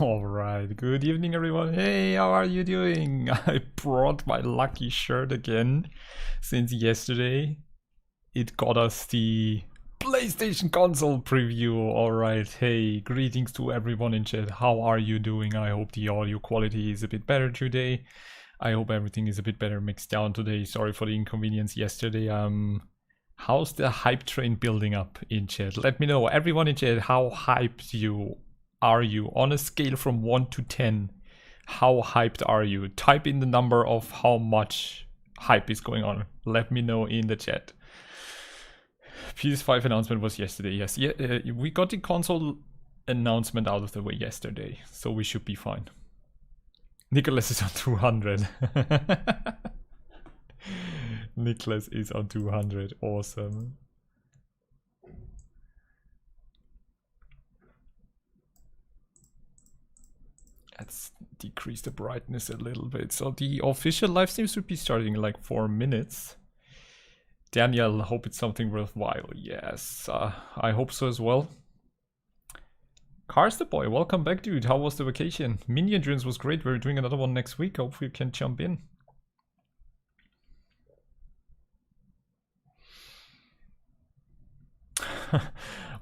Alright, good evening everyone. Hey, how are you doing? I brought my lucky shirt again since yesterday. It got us the PlayStation console preview. Alright, hey, greetings to everyone in chat. How are you doing? I hope the audio quality is a bit better today. I hope everything is a bit better mixed down today. Sorry for the inconvenience yesterday. How's the hype train building up in chat? Let me know, everyone in chat, how hyped are you on a scale from 1 to 10? How hyped are you? Type in the number of how much hype is going on. Let me know in the chat. PS5 announcement was yesterday. Yes, we got the console announcement out of the way yesterday, so we should be fine. Nicholas is on 200. Nicholas is on 200. Awesome. Let's decrease the brightness a little bit. So the official live stream should be starting in like 4 minutes. Daniel, hope it's something worthwhile. Yes, I hope so as well. Cars the boy, welcome back, dude. How was the vacation? Mini Endurance was great. We're doing another one next week. Hopefully you can jump in.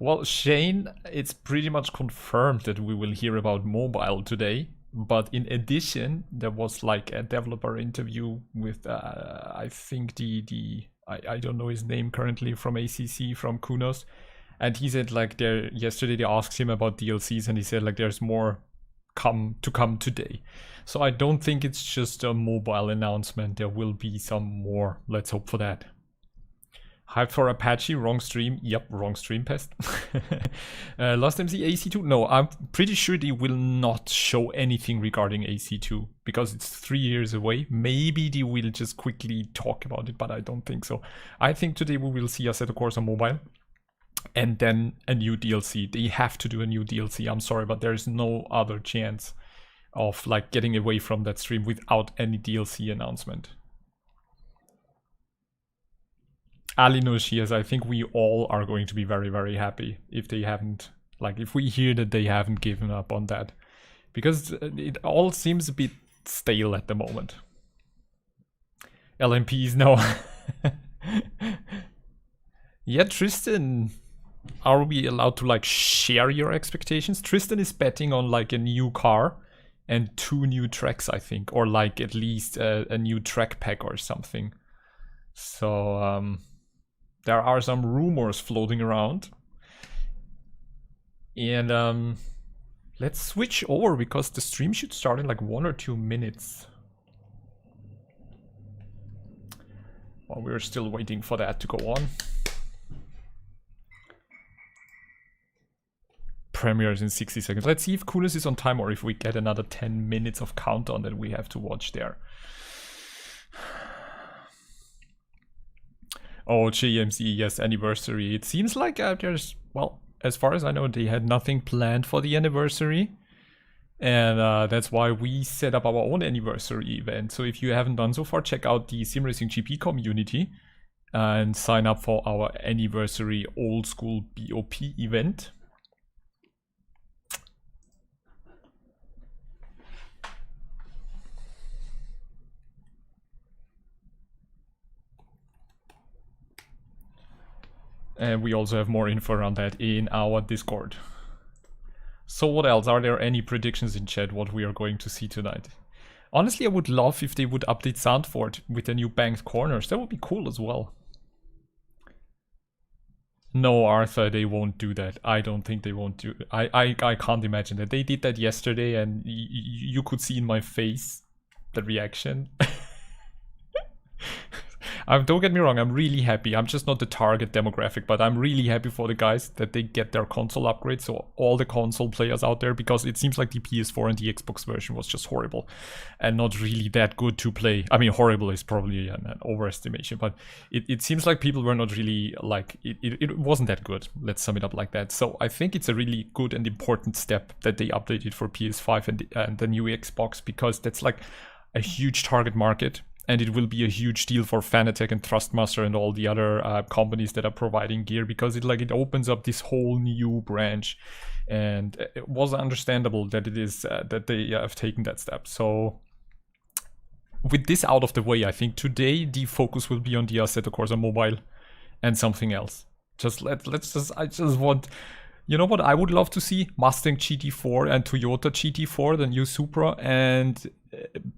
Well, Shane, it's pretty much confirmed that we will hear about mobile today. But in addition, there was like a developer interview with, I think I don't know his name currently, from ACC, from Kunos. And he said like yesterday they asked him about DLCs and he said like there's more to come today. So I don't think it's just a mobile announcement. There will be some more. Let's hope for that. Hype for Apache, wrong stream. Yep, wrong stream, Pest. Lost MC AC2? No, I'm pretty sure they will not show anything regarding AC2 because it's 3 years away. Maybe they will just quickly talk about it, but I don't think so. I think today we will see Assetto Corsa Mobile and then a new DLC. They have to do a new DLC. I'm sorry, but there's no other chance of like getting away from that stream without any DLC announcement. Alinush, yes, I think we all are going to be very, very happy if they haven't, like, if we hear that they haven't given up on that. Because it all seems a bit stale at the moment. LMPs, no. Yeah, Tristan, are we allowed to, like, share your expectations? Tristan is betting on, like, a new car and 2 new tracks, I think. Or, like, at least a new track pack or something. So, there are some rumors floating around. And let's switch over because the stream should start in like 1 or 2 minutes. While we're still waiting for that to go on. Premieres in 60 seconds. Let's see if Kunos is on time or if we get another 10 minutes of countdown that we have to watch there. Oh, JMC, yes, anniversary. It seems like there's, well, as far as I know, they had nothing planned for the anniversary. And that's why we set up our own anniversary event. So if you haven't done so far, check out the Simracing GP community and sign up for our anniversary old school BOP event. And we also have more info around that in our Discord. So what else? Are there any predictions in chat what we are going to see tonight? Honestly, I would love if they would update Sandford with the new banked corners. That would be cool as well. No, Arthur, they won't do that. I don't think they won't do it. I can't imagine that. They did that yesterday and you could see in my face the reaction. Don't get me wrong, I'm really happy. I'm just not the target demographic, but I'm really happy for the guys that they get their console upgrade. So all the console players out there, because it seems like the PS4 and the Xbox version was just horrible and not really that good to play. I mean, horrible is probably an overestimation, but it seems like people were not really like, it wasn't that good. Let's sum it up like that. So I think it's a really good and important step that they updated for PS5 and the new Xbox, because that's like a huge target market. and it will be a huge deal for Fanatec and Trustmaster and all the other companies that are providing gear, because it opens up this whole new branch, and it was understandable that it is that they have taken that step. So with this out of the way, I think today the focus will be on the Assetto Corsa Mobile and something else. I just want, you know what I would love to see? Mustang GT4 and Toyota GT4, the new Supra, and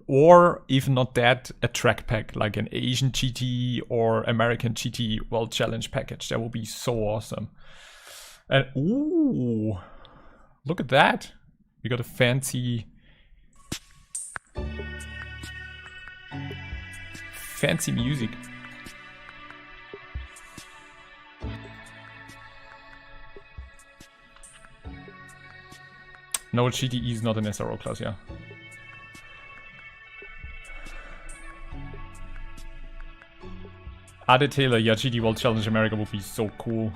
or if not that, a track pack like an Asian GT or American GT World Challenge package. That would be so awesome. And ooh, look at that! We got a fancy music. No, GTE is not an SRO class, yeah. Ade Taylor, yeah, GT World Challenge America would be so cool.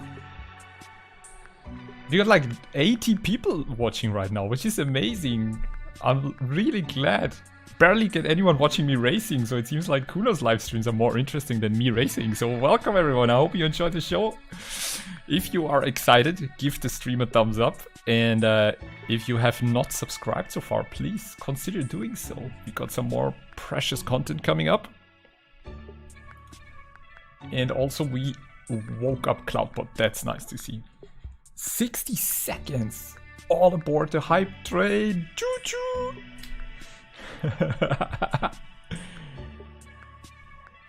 We got like 80 people watching right now, which is amazing. I'm really glad. Barely get anyone watching me racing, so it seems like Kunos live streams are more interesting than me racing. So welcome everyone, I hope you enjoyed the show. If you are excited, give the stream a thumbs up. And if you have not subscribed so far, please consider doing so. We got some more precious content coming up. And also we woke up ClubSport, that's nice to see. 60 seconds! All aboard the hype train! Choo-choo!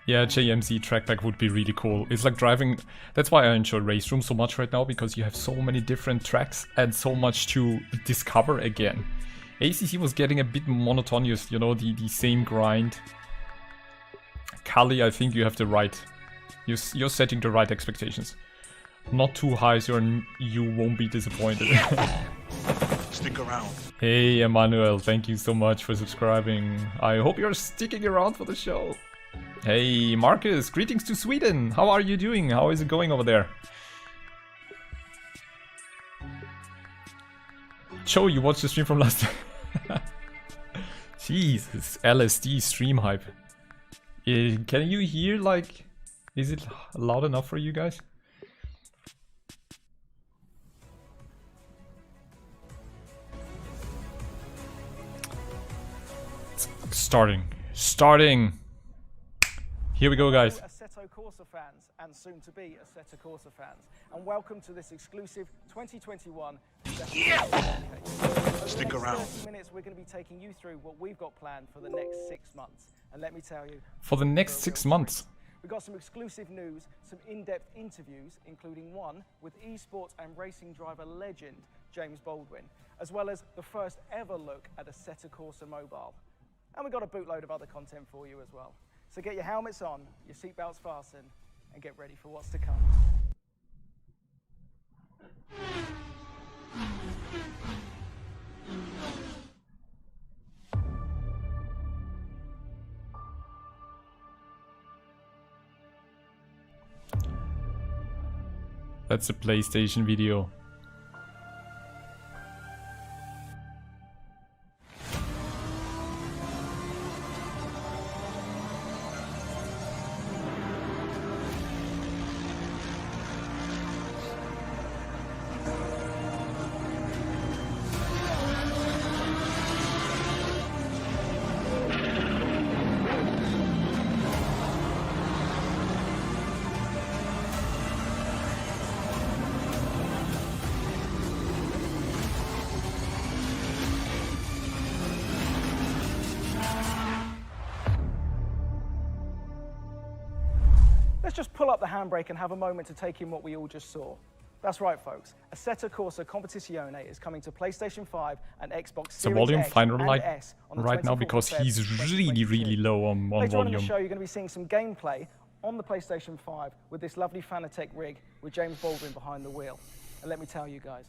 Yeah, JMZ trackback would be really cool. It's like driving, that's why I enjoy Race Room so much right now, because you have so many different tracks and so much to discover again. ACC was getting a bit monotonous, you know, the same grind. Kali, I think you have the right, you're setting the right expectations. Not too high, so you won't be disappointed. Stick around. Hey Emmanuel, thank you so much for subscribing. I hope you're sticking around for the show. Hey Marcus, greetings to Sweden. How are you doing? How is it going over there? Joe, you watched the stream from last time. Jesus, LSD stream hype. Can you hear, like, is it loud enough for you guys? Starting. Here we go, guys. Assetto Corsa fans and soon to be Assetto Corsa fans, and welcome to this exclusive 2021. Stick around. 30 minutes, we're going to be taking you through what we've got planned for the next 6 months, and let me tell you. For the next 6 months. We've got some exclusive news, some in-depth interviews, including one with esports and racing driver legend James Baldwin, as well as the first ever look at Assetto Corsa Mobile. And we've got a bootload of other content for you as well. So get your helmets on, your seatbelts fastened, and get ready for what's to come. That's a PlayStation video. Let's just pull up the handbrake and have a moment to take in what we all just saw. That's right, folks. Assetto Corsa Competizione is coming to PlayStation 5 and Xbox Series volume X finer and like S on the right now 24th because of Feb he's really low on Later on in volume. the show, you're going to be seeing some gameplay on the PlayStation 5 with this lovely Fanatec rig with James Baldwin behind the wheel. And let me tell you guys,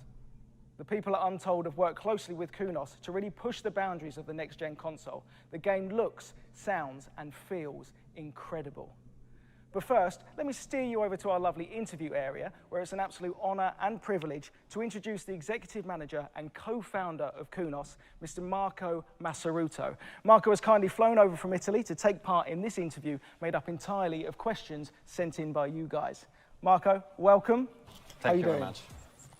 the people at Untold have worked closely with Kunos to really push the boundaries of the next-gen console. The game looks, sounds, and feels incredible. But first, let me steer you over to our lovely interview area, where it's an absolute honour and privilege to introduce the executive manager and co-founder of Kunos, Mr. Marco Massaruto. Marco has kindly flown over from Italy to take part in this interview made up entirely of questions sent in by you guys. Marco, welcome. Thank you very much.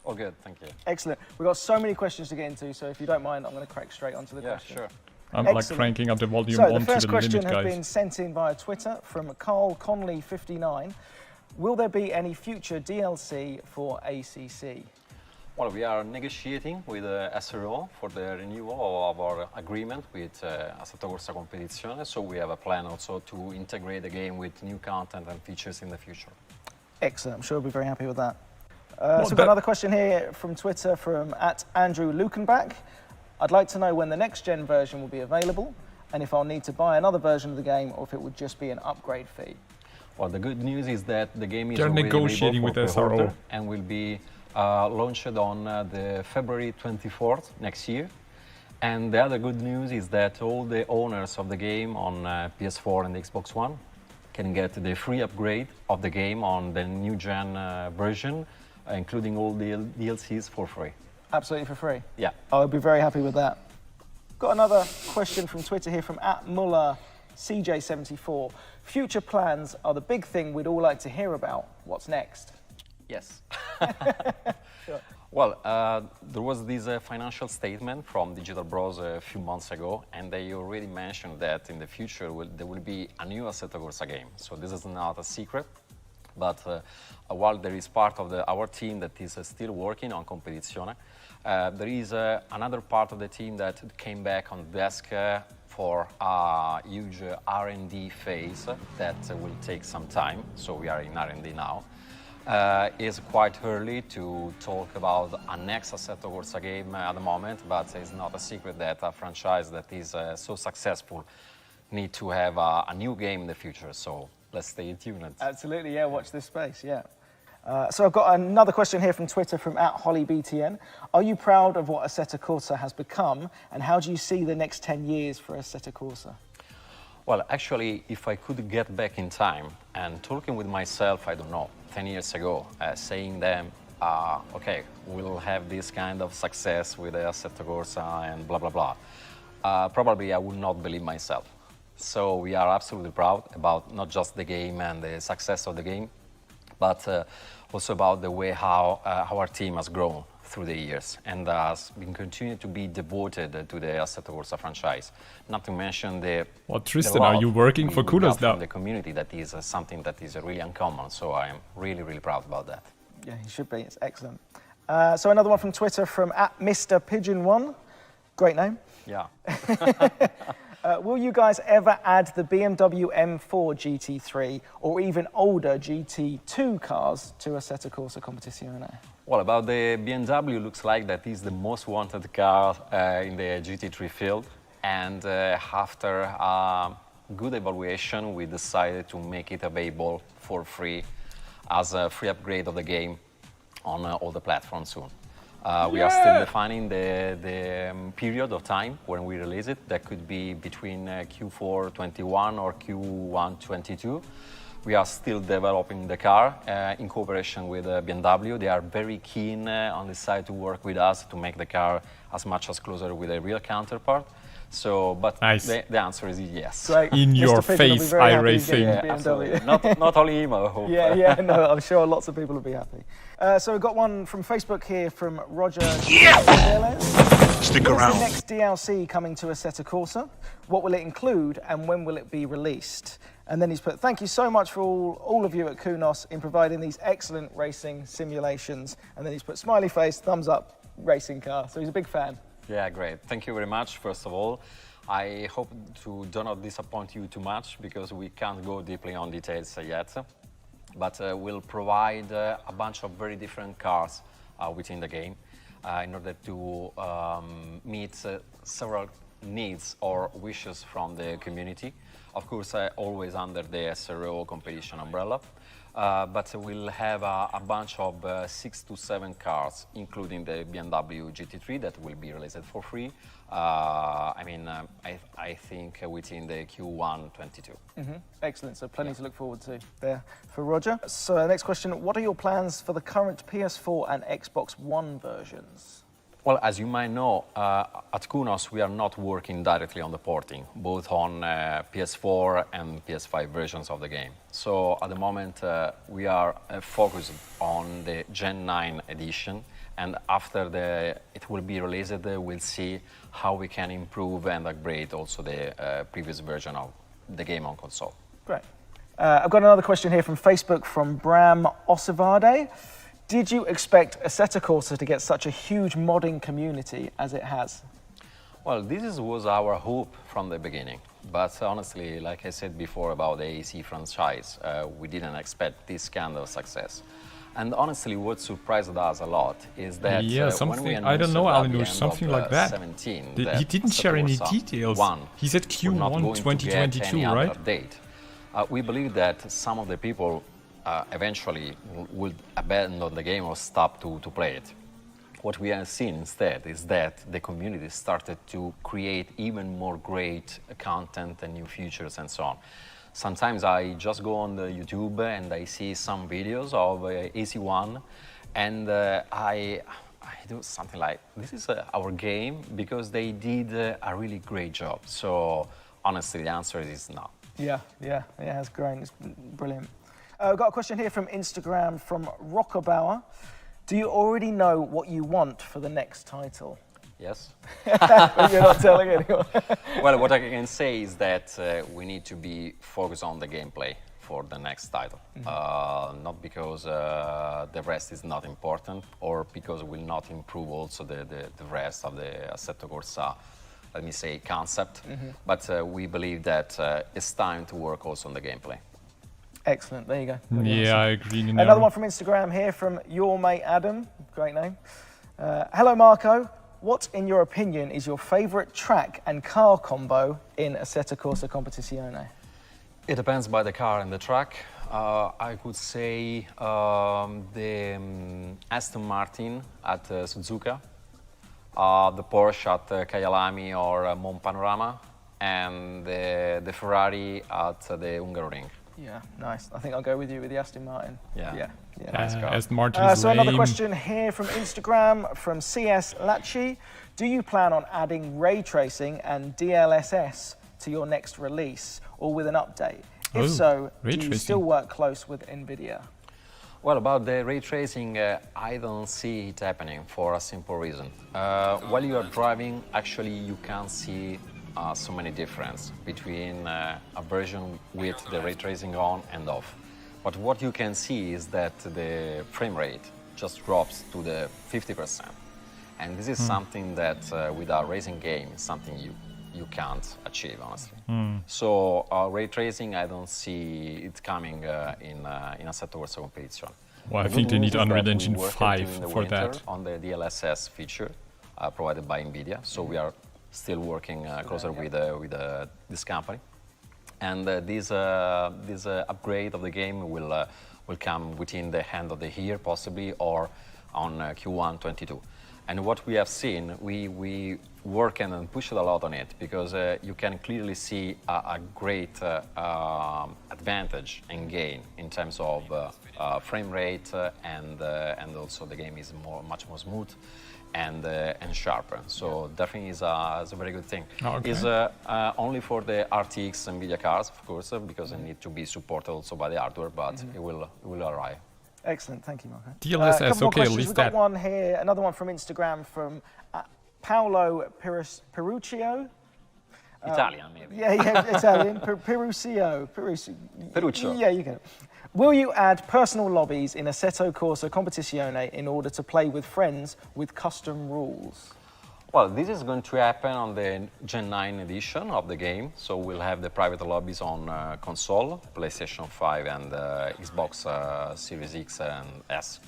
All good, thank you. Excellent. We've got so many questions to get into, so if you don't mind, I'm going to crack straight onto the questions. Yeah, sure. I'm Excellent. like cranking up the volume So onto the first the question limit, has guys. been sent in via Twitter from Carl Conley59. Will there be any future DLC for ACC? Well, we are negotiating with SRO for the renewal of our agreement with Assetto Corsa Competizione, so we have a plan also to integrate the game with new content and features in the future. Excellent. I'm sure we'll be very happy with that. So we've got another question here from Twitter from @Andrew Lukenbach. I'd like to know when the next-gen version will be available and if I'll need to buy another version of the game or if it would just be an upgrade fee. Well, the good news is that the game is They're already negotiating available with for pre-order SRO. and will be launched on the February 24th next year. And the other good news is that all the owners of the game on PS4 and Xbox One can get the free upgrade of the game on the new gen version, including all the DLCs for free. Absolutely for free? Yeah. I'll be very happy with that. Got another question from Twitter here from @MullerCJ74. Future plans are the big thing we'd all like to hear about. What's next? Yes. Sure. Well, there was this financial statement from Digital Bros a few months ago, and they already mentioned that in the future there will be a new Assetto Corsa game. So this is not a secret, but while there is part of our team that is still working on Competizione, there is another part of the team that came back on the desk for a huge R&D phase that will take some time. So we are in R&D now. It's quite early to talk about a next Assetto Corsa game at the moment, but it's not a secret that a franchise that is so successful need to have a new game in the future. So let's stay tuned. Absolutely, yeah, watch this space, yeah. So I've got another question here from Twitter from @HollyBTN. Are you proud of what Assetto Corsa has become, and how do you see the next 10 years for Assetto Corsa? Well, actually, if I could get back in time and talking with myself, I don't know, 10 years ago, saying them, okay, we'll have this kind of success with Assetto Corsa and blah, blah, blah, probably I would not believe myself. So we are absolutely proud about not just the game and the success of the game, but also about the way how our team has grown through the years and has been continuing to be devoted to the Assetto Corsa franchise. Not to mention the Well, Tristan, are you working for Kunos now? From the community, that is something that is really uncommon. So I am really, really proud about that. Yeah, you should be. It's excellent. So another one from Twitter from @MrPigeon1. Great name. Yeah. Will you guys ever add the BMW M4 GT3 or even older GT2 cars to Assetto Corsa Competizione? Well, about the BMW, looks like that is the most wanted car in the GT3 field. And after a good evaluation, we decided to make it available for free as a free upgrade of the game on all the platforms soon. We are still defining the period of time when we release it. That could be between Q4 21 or Q1 22. We are still developing the car in cooperation with BMW. They are very keen on the side to work with us to make the car as much as closer with a real counterpart. So, but nice. the answer is yes. Great. In Mr. your Pigeon will be face, very happy iRacing. to get Yeah, BMW. absolutely. not only him, I hope. Yeah, no, I'm sure lots of people will be happy. So we've got one from Facebook here from Roger. Stick When is around. the next DLC coming to Assetto Corsa? What will it include and when will it be released? And then he's put, thank you so much for all of you at Kunos in providing these excellent racing simulations. And then he's put smiley face, thumbs up, racing car. So he's a big fan. Yeah, great. Thank you very much, first of all. I hope to do not disappoint you too much because we can't go deeply on details yet. But we'll provide a bunch of very different cars within the game in order to meet several needs or wishes from the community. Of course, always under the SRO competition umbrella. but we'll have a bunch of 6 to 7 cars, including the BMW GT3 that will be released for free. I think within the Q1 22. Excellent, so plenty to look forward to there for Roger. So next question, what are your plans for the current PS4 and Xbox One versions? Well, as you might know, at Kunos we are not working directly on the porting, both on PS4 and PS5 versions of the game. So at the moment we are focused on the Gen 9 edition, and after it will be released, we'll see how we can improve and upgrade also the previous version of the game on console. Great. I've got another question here from Facebook from Bram Osivade. Did you expect Assetto Corsa to get such a huge modding community as it has? Well, this was our hope from the beginning. But honestly, like I said before about the ACC franchise, we didn't expect this kind of success. And honestly, what surprised us a lot is that when we I don't know, Alinur, something like that. 17, He didn't share any details. He said Q1 2022, right? Update. We believe that some of the people eventually would abandon the game or stop to play it. What we have seen instead is that the community started to create even more great content and new features and so on. Sometimes I just go on the YouTube and I see some videos of AC1 and I do something like, this is our game, because they did a really great job. So honestly, the answer is no. Yeah, it's great, it's brilliant. I've got a question here from Instagram from Rockabauer. Do you already know what you want for the next title? Yes. You're not telling anyone. Well, what I can say is that we need to be focused on the gameplay for the next title. Not because the rest is not important or because it will not improve also the rest of the Assetto Corsa, let me say, concept. But we believe that it's time to work also on the gameplay. Excellent, there you go. Yeah, I agree. Another one from Instagram here from your mate Adam, great name. Hello Marco, what in your opinion is your favourite track and car combo in Assetto Corsa Competizione? It depends by the car and the track. I could say the Aston Martin at Suzuka, the Porsche at Kyalami or Mont Panorama, and the Ferrari at the Hungaroring. Yeah, nice. I think I'll go with you with the Aston Martin. Yeah. Nice car. Aston Martin is so another lame. question here from Instagram from CS Lachi. Do you plan on adding ray tracing and DLSS to your next release or with an update? If so, do you still work close with NVIDIA? Well, about the ray tracing, I don't see it happening for a simple reason. While you are driving, actually you can't see so many difference between a version with the ray tracing on and off. But what you can see is that the frame rate just drops to the 50%. And this is something that with a racing game, something you can't achieve, honestly. So ray tracing, I don't see it coming in Assetto Corsa Competizione. Well, I think they need Unreal Engine 5 for that. On the DLSS feature provided by NVIDIA, so we are still working closer with this company. And this upgrade of the game will come within the end of the year, possibly, or on Q1 22. And what we have seen, we work and push it a lot on it, because you can clearly see a great advantage and gain in terms of frame rate, and also the game is much more smooth and sharper. So definitely is a very good thing. Okay. It's only for the RTX NVIDIA cards, of course, because it needs to be supported also by the hardware, but it will arrive. Excellent, thank you, Marco. DLSS, okay, at least We've that. got one here, another one from Instagram from Paolo Peruccio. Italian, maybe. Yeah, Italian. Peruccio. Peruccio. Yeah, you get it. Will you add personal lobbies in Assetto Corsa Competizione in order to play with friends with custom rules? Well, this is going to happen on the Gen 9 edition of the game, so we'll have the private lobbies on console, PlayStation 5 and Xbox Series X and S.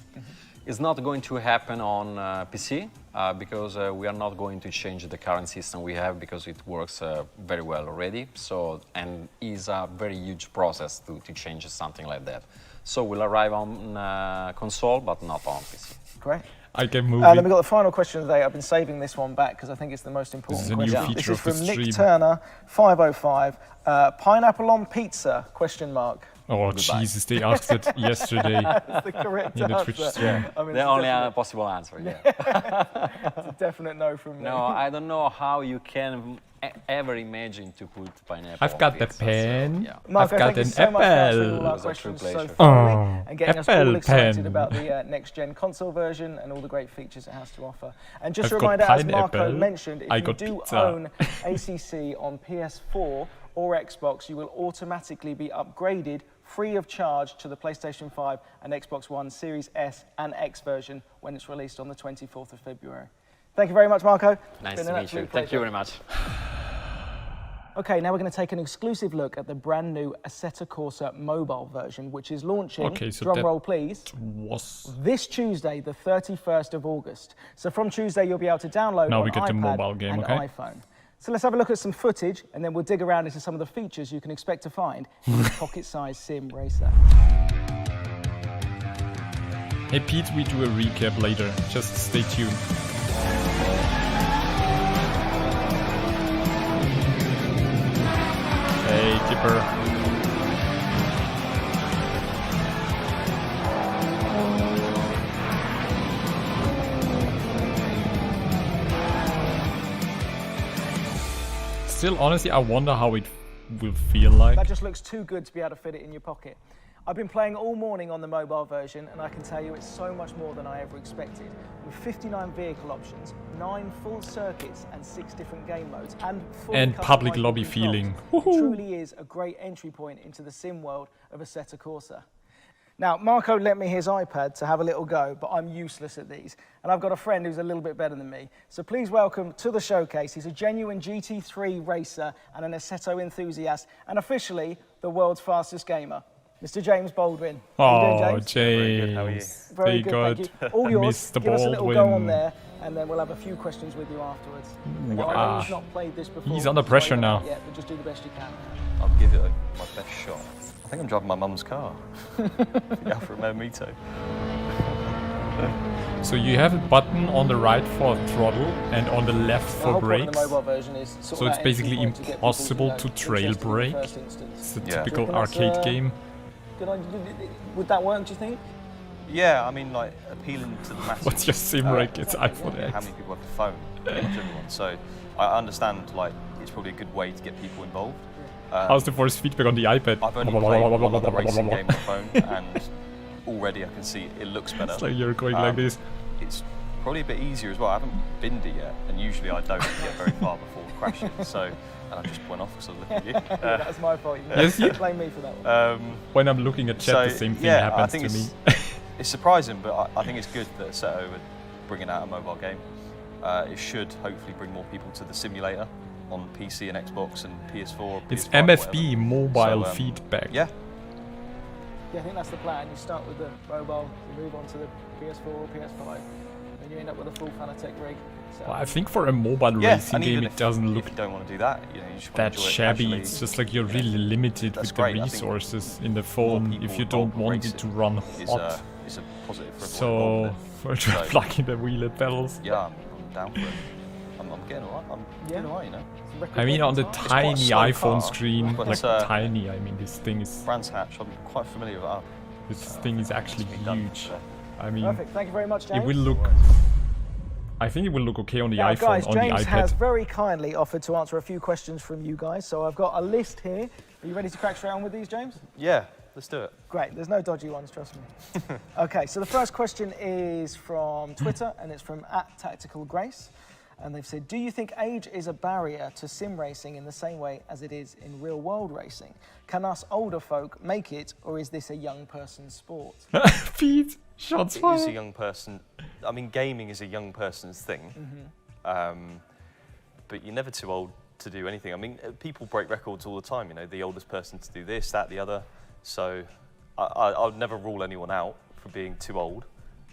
It's not going to happen on PC, because we are not going to change the current system we have, because it works very well already, and is a very huge process to change something like that. So will arrive on console, but not on PC. Great. I can move Then we've got the final question today. I've been saving this one back because I think it's the most important This is a new question. feature This is of the from Nick stream. Turner, 505. Pineapple on pizza, question mark. Oh, Jesus, they asked it yesterday That's the correct in the Twitch answer. stream. I mean, The it's only definite- possible answer, yeah. it's a definite no from me. No, I don't know how you can ever imagine to put pineapple I've on got the pizza, pen. So, yeah. Marco, I've got thank you an so much for answering all apple. our It was a true questions so pleasure. thoroughly and getting us all apple excited pen. about the next-gen console version and all the great features it has to offer. And just I've a got reminder, as Marco pineapple, mentioned, if I you got do pizza. own ACC on PS4 or Xbox, you will automatically be upgraded free of charge to the PlayStation 5 and Xbox One Series S and X version when it's released on the 24th of February. Thank you very much, Marco. Nice Been to an meet you. absolute Thank you pleasure. very much. Okay, now we're going to take an exclusive look at the brand new Assetto Corsa mobile version, which is launching, Okay, so drum that- roll please, Was this Tuesday, the 31st of August. So from Tuesday, you'll be able to download Now on we get the iPad mobile game, and okay? iPhone. So let's have a look at some footage, and then we'll dig around into some of the features you can expect to find in the pocket-sized sim racer. Hey Pete, we do a recap later. Just stay tuned. Hey Kipper. Still, honestly, I wonder how it will feel like. That just looks too good to be able to fit it in your pocket. I've been playing all morning on the mobile version, and I can tell you it's so much more than I ever expected. With 59 vehicle options, 9 full circuits, and 6 different game modes, and fully And public customizable lobby controls, feeling. It truly is a great entry point into the sim world of Assetto Corsa. Now, Marco lent me his iPad to have a little go, but I'm useless at these. And I've got a friend who's a little bit better than me. So please welcome to the showcase. He's a genuine GT3 racer and an Assetto enthusiast, and officially the world's fastest gamer, Mr. James Baldwin. How you doing, Oh, James? James. How are you? Very good, thank you. All yours. Mr. Give us a little go on Baldwin. there, and then we'll have a few questions with you afterwards. Now, I know Wow. you've not played this before. He's under so pressure you now. haven't yet, but just do the best you can. I'll give it my best shot. I think I'm driving my mum's car. The Alfa Romeo Mito. So you have a button on the right for throttle and on the left The for whole point of brakes. the mobile version is sort So of it's that entry basically point to get people, impossible you know, to trail interested in the brake. first instance. It's the Yeah. typical Do you reckon arcade that's, game. Good idea. Would that work, do you think? Yeah, I mean, like, appealing to the masses. What's your sim rank? It's iPhone How X. many people have a phone? Pretty much everyone. So I understand, like, it's probably a good way to get people involved. How's the force feedback on the iPad? I've only played one other racing game on the phone, and already I can see it looks better. It's like you're going like this. It's probably a bit easier as well. I haven't binned it yet, and usually I don't get very far before crashing. So, and I just went off because I was looking at you. That's my fault. You Yes, can you- blame me for that one. When I'm looking at chat, the same thing yeah, I happens think to me. it's surprising, but I think it's good that Assetto are bringing out a mobile game. It should hopefully bring more people to the simulator on PC and Xbox and PS4. It's PS5, MFB, whatever. mobile So, feedback. Yeah, Yeah, I think that's the plan. You start with the mobile, you move on to the PS4 or PS5, and you end up with a full Fanatec rig. So Well, I think for a mobile yeah. racing And game, even it doesn't if look you don't want to do that, you know, you just want that to enjoy it shabby. casually. It's just like you're really limited That's with the great. I think resources in the phone if people you don't involved in want racing it to run is hot. is a positive for everyone So, involved for in it. So, plugging the wheel and pedals. yeah, I'm down for it. I'm getting alright. I'm getting alright, you know. I mean, on the Record tiny quite a slow iPhone car, screen, but, like tiny, I mean, this thing is Brands Hatch, I'm quite familiar with that. this thing is actually It's been done, huge. so. I mean, Perfect. Thank you very much, James. it will look. I think it will look okay on the Now, iPhone, guys, on James the has iPad. very kindly offered to answer a few questions from you guys. So I've got a list here. Are you ready to crack straight on with these, James? Yeah, let's do it. Great. There's no dodgy ones, trust me. Okay, so the first question is from Twitter, and it's from @TacticalGrace. And they've said, do you think age is a barrier to sim racing in the same way as it is in real world racing? Can us older folk make it, or is this a young person's sport? Pete, shots It is a fired. young person. I mean, gaming is a young person's thing. But you're never too old to do anything. I mean, people break records all the time. You know, the oldest person to do this, that, the other. So I would never rule anyone out for being too old.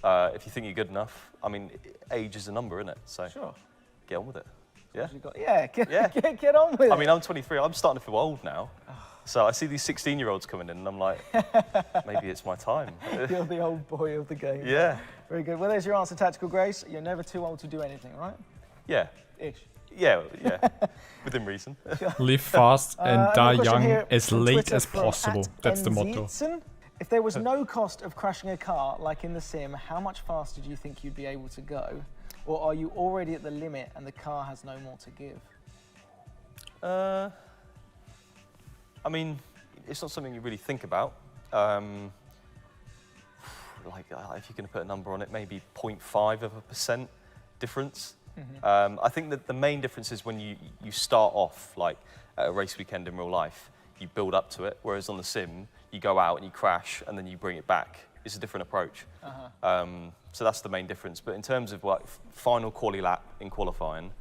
If you think you're good enough, I mean, age is a number, isn't it? So Sure. get on with it. Yeah. Get Yeah. on with it. I mean, I'm 23. I'm starting to feel old now. So I see these 16-year-olds coming in, and I'm like, maybe it's my time. You're the old boy of the game. Yeah. Very good. Well, there's your answer, Tactical Grace. You're never too old to do anything, right? Yeah. Ish. Yeah. Within reason. Live fast and die another question young here as from late Twitter as from possible. That's the motto. @NZitzen. If there was no cost of crashing a car like in the sim, how much faster do you think you'd be able to go? Or are you already at the limit and the car has no more to give? I mean, it's not something you really think about. Like, if you're going to put a number on it, maybe 0.5% difference. I think that the main difference is when you start off, like at a race weekend in real life, you build up to it, whereas on the sim, you go out and you crash and then you bring it back. It's a different approach. So that's the main difference. But in terms of like final quali lap in qualifying,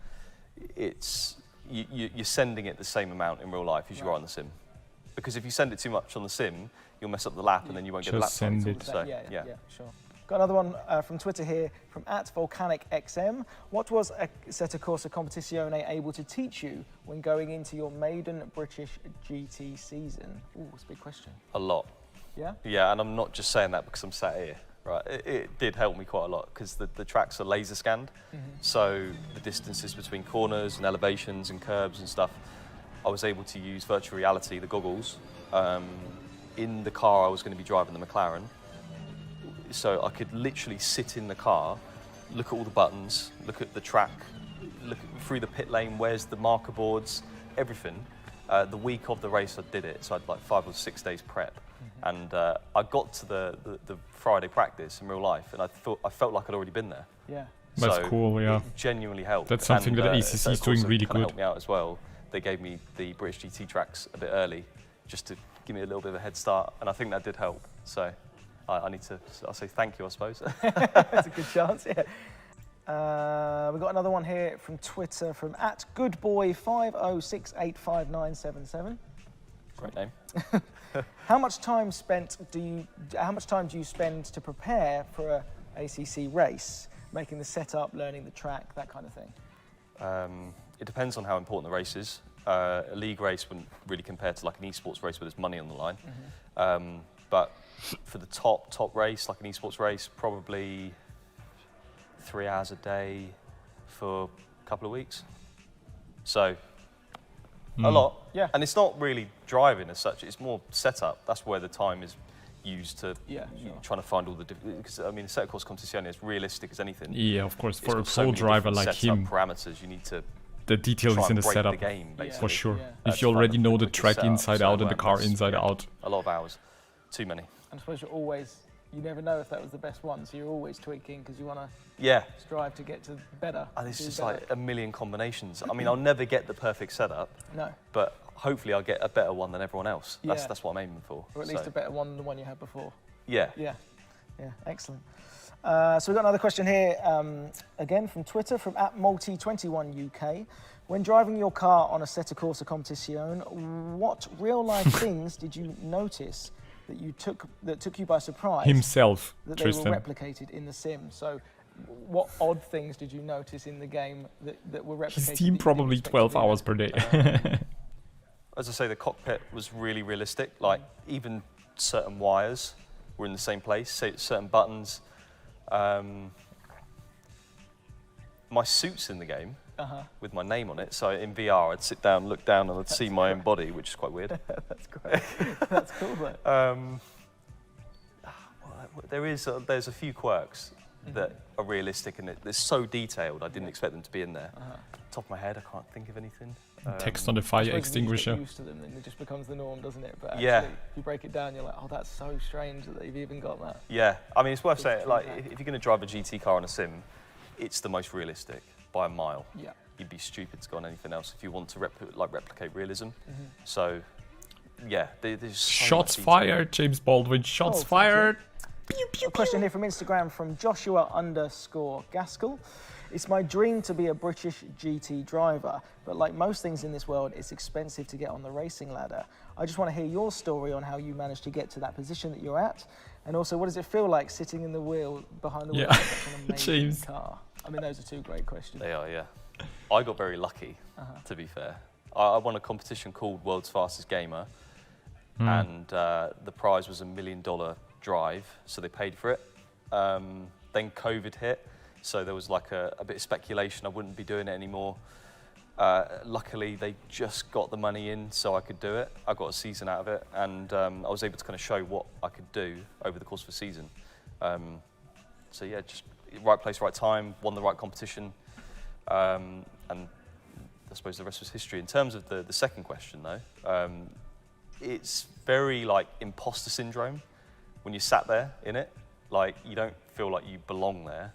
it's you're sending it the same amount in real life as you are on the sim. Because if you send it too much on the sim, you'll mess up the lap and then you won't get the lap time. Send it. So, yeah, sure. Got another one from Twitter here, from @VolcanicXM. What was Assetto Corsa Competizione able to teach you when going into your maiden British GT season? Ooh, that's a big question. A lot. Yeah? Yeah, and I'm not just saying that because I'm sat here, right? It did help me quite a lot because the tracks are laser scanned. So the distances between corners and elevations and curbs and stuff, I was able to use virtual reality, the goggles, in the car I was going to be driving, the McLaren. So I could literally sit in the car, look at all the buttons, look at the track, look through the pit lane, where's the marker boards, everything. The week of the race I did it, so I had like 5 or 6 days prep. And I got to the Friday practice in real life and I felt like I'd already been there. Yeah. That's cool, yeah. It genuinely helped. That's something that ACC is doing really good. Helped me out as well. They gave me the British GT tracks a bit early just to give me a little bit of a head start, and I think that did help. So I need to, I'll say thank you, I suppose. That's a good chance, yeah. We've got another one here from Twitter from @goodboy50685977. Great name. How much time do you spend to prepare for a ACC race, making the setup, learning the track, that kind of thing? It depends on how important the race is. A league race wouldn't really compare to like an esports race where there's money on the line. But for the top race, like an esports race, probably 3 hours a day for a couple of weeks. So a lot. Yeah. And it's not really driving as such, it's more setup. That's where the time is used to trying to find all the different, because I mean, Assetto Corsa Competizione is realistic as anything. Yeah, of course, for a so pro many driver different like setup him, parameters you need to the detail try is in and the break setup. the game, basically. For sure. Yeah. If you already know the quicker track setup, inside so, out and the car that's- inside out. A lot of hours. Too many. And I suppose you never know if that was the best one, so you're always tweaking because you want to Yeah. strive to get to better. And it's do just better. like a million combinations. I mean, I'll never get the perfect setup, No, but hopefully I'll get a better one than everyone else. Yeah. That's what I'm aiming for. or at least a better one than the one you had before. Yeah. Yeah, excellent. So we've got another question here, again from Twitter, from @multi21UK. When driving your car on Assetto Corsa Competizione, what real-life things did you notice that took you by surprise? Himself, that Tristan. they were replicated in the sim. So, what odd things did you notice in the game that were replicated? His that team you probably didn't 12 expect to hours per day. As I say, the cockpit was really realistic. Like, even certain wires were in the same place, certain buttons. My suit's in the game with my name on it. So in VR, I'd sit down, look down, and I'd see my own body, which is quite weird. That's great. That's cool, though. There's a few quirks that are realistic, and they're so detailed. I didn't expect them to be in there. Top of my head, I can't think of anything. Text on the fire extinguisher. You get used to them, then it just becomes the norm, doesn't it? But actually, Yeah. if you break it down, you're like, oh, that's so strange that they've even got that. Yeah, I mean, it's worth saying, Just like, think if you're going to drive a GT car on a sim, it's the most realistic by a mile. Yeah. You'd be stupid to go on anything else if you want to replicate realism. So, yeah, there's so Shots much detail. fired, James Baldwin. Shots thank fired. A question here from Instagram from Joshua_Gaskell. It's my dream to be a British GT driver, but like most things in this world, it's expensive to get on the racing ladder. I just want to hear your story on how you managed to get to that position that you're at, and also what does it feel like sitting in the wheel behind the wheel of such an amazing James. car? I mean, those are two great questions. They are, yeah. I got very lucky, to be fair. I won a competition called World's Fastest Gamer, and the prize was $1 million drive, so they paid for it. Then COVID hit, so there was like a bit of speculation I wouldn't be doing it anymore. Luckily, they just got the money in so I could do it. I got a season out of it, and I was able to kind of show what I could do over the course of a season. So yeah, just right place, right time, won the right competition, and I suppose the rest was history. In terms of the second question though, it's very like imposter syndrome when you sat there in it. Like you don't feel like you belong there.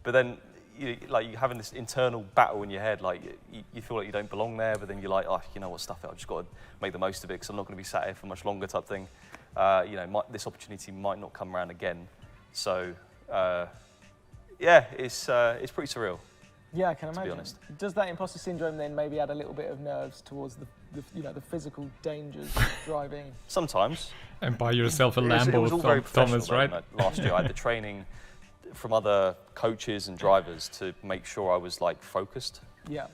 But then you're having this internal battle in your head, like you feel like you don't belong there, but then you're like, oh, you know what, stuff it, I've just got to make the most of it because I'm not going to be sat here for much longer type thing. You know, this opportunity might not come around again. So, yeah, it's pretty surreal. Yeah, I can imagine. To be honest. Does that imposter syndrome then maybe add a little bit of nerves towards the physical dangers of driving? Sometimes. And buy yourself a It was Lambo, all very Thomas, professional, right? though, last year, I had the training from other coaches and drivers to make sure I was like focused. Yeah.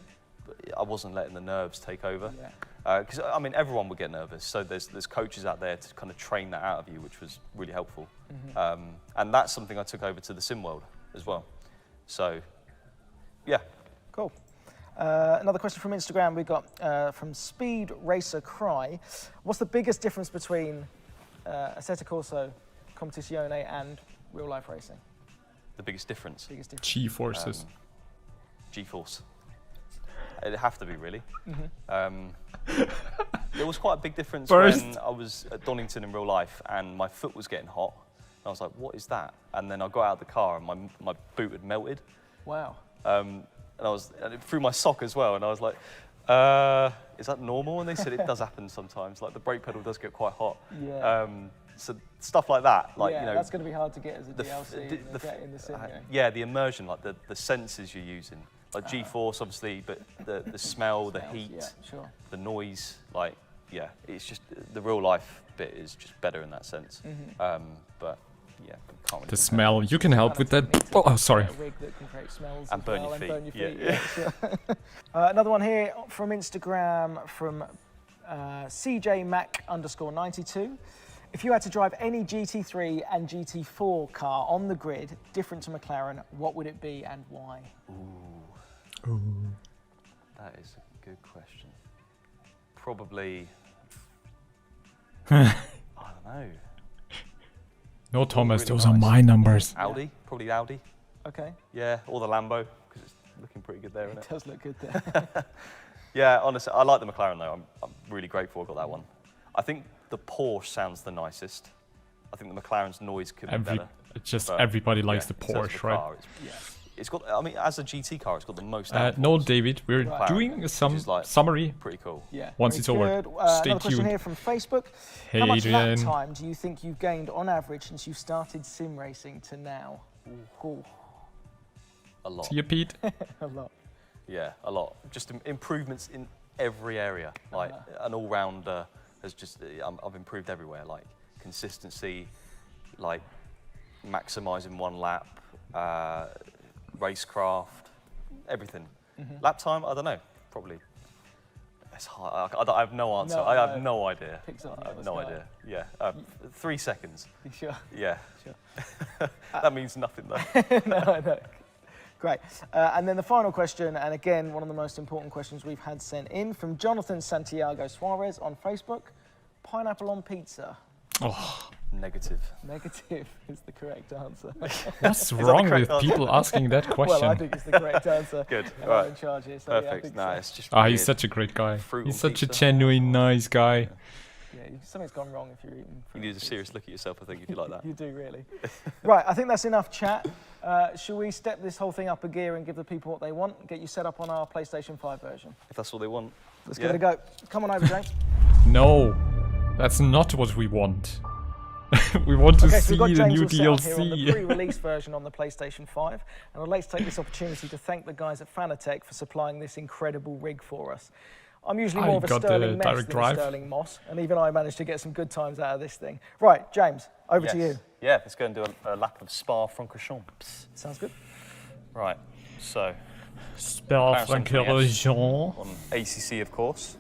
But I wasn't letting the nerves take over. Yeah. Because I mean, everyone would get nervous. So there's coaches out there to kind of train that out of you, which was really helpful. And that's something I took over to the sim world as well. So, yeah. Cool. Another question from Instagram we got from Speed Racer Cry. What's the biggest difference between Assetto Corsa Competizione and real life racing? The biggest difference? G-forces. G-force. It'd have to be, really. There was quite a big difference when I was at Donington in real life and my foot was getting hot. And I was like, what is that? And then I got out of the car and my boot had melted. Wow. And it threw my sock as well. And I was like, is that normal? And they said it does happen sometimes. Like the brake pedal does get quite hot. Yeah. So stuff like that, like yeah, you know, that's going to be hard to get as a DLC in the sim game. Yeah, the immersion, like the senses you're using, like G-force obviously, but the smell, the heat, yeah, sure. the noise, like yeah, it's just the real life bit is just better in that sense. But yeah, can't really The smell, you can help with that. Oh, sorry. A rig that can create smells and as burn well, your and feet. burn your feet. Yeah, sure. Another one here from Instagram from CJMac_92. If you had to drive any GT3 and GT4 car on the grid, different to McLaren, what would it be and why? Ooh. That is a good question. Probably, I don't know. No, Thomas, really those are nice. my numbers. Audi, probably Audi. Okay. Yeah, or the Lambo, because it's looking pretty good there, isn't It it? does look good there. Yeah, honestly, I like the McLaren though. I'm really grateful I got that one. I think the Porsche sounds the nicest. I think the McLaren's noise could be better. But, Everybody likes the in terms of Porsche, the right? car, it's got. I mean, as a GT car, it's got the most. No, downforce. David, we're Right. doing some Which is like summary. Pretty cool. Yeah. Once very it's over. good. Stay Another question tuned. here from Facebook. Hey, How much Adrian. lap time do you think you've gained on average since you started sim racing to now? Ooh. A lot. See you, Pete. A lot. Yeah, a lot. Just improvements in every area. Like an all-rounder has just. I've improved everywhere. Like consistency, like maximising one lap, racecraft, everything. Lap time, I don't know. Probably. It's hard. I have no answer. No, I have no. no idea. Pick something I out have the no sky. idea. Yeah. 3 seconds. You sure? Yeah. Sure. That means nothing though. No. Great. And then the final question, and again, one of the most important questions we've had sent in from Jonathan Santiago Suarez on Facebook. Pineapple on pizza. Oh, Negative. Negative is the correct answer. what's that the wrong correct with answer? people asking that question? Well, I think it's the correct answer. Good. And Right. I'm in charge here, so yeah, I Perfect. think No, so. it's just. Ah, he's weird. such a great guy. Fruit He's on such a pizza. genuine nice guy. Yeah, something's gone wrong if you're eating You fruit need on a pizza. serious look at yourself, I think, if you like that. You do, really. Right, I think that's enough chat. Shall we step this whole thing up a gear and give the people what they want? Get you set up on our PlayStation 5 version. If that's all they want. Let's Yeah. give it a go. Come on over, James. No, that's not what we want. We want to Okay, so see we've got the James new all set up here on the DLC. pre-release version on the PlayStation 5, and I'd like to take this opportunity to thank the guys at Fanatec for supplying this incredible rig for us. I'm usually more of a got the Sterling mess direct than drive. a Sterling Moss, and even I managed to get some good times out of this thing. Right, James, over to you. Yeah, let's go and do a lap of Spa-Francorchamps. Sounds good. Right, so Spell Comparison Francorchamps. on ACC, of course.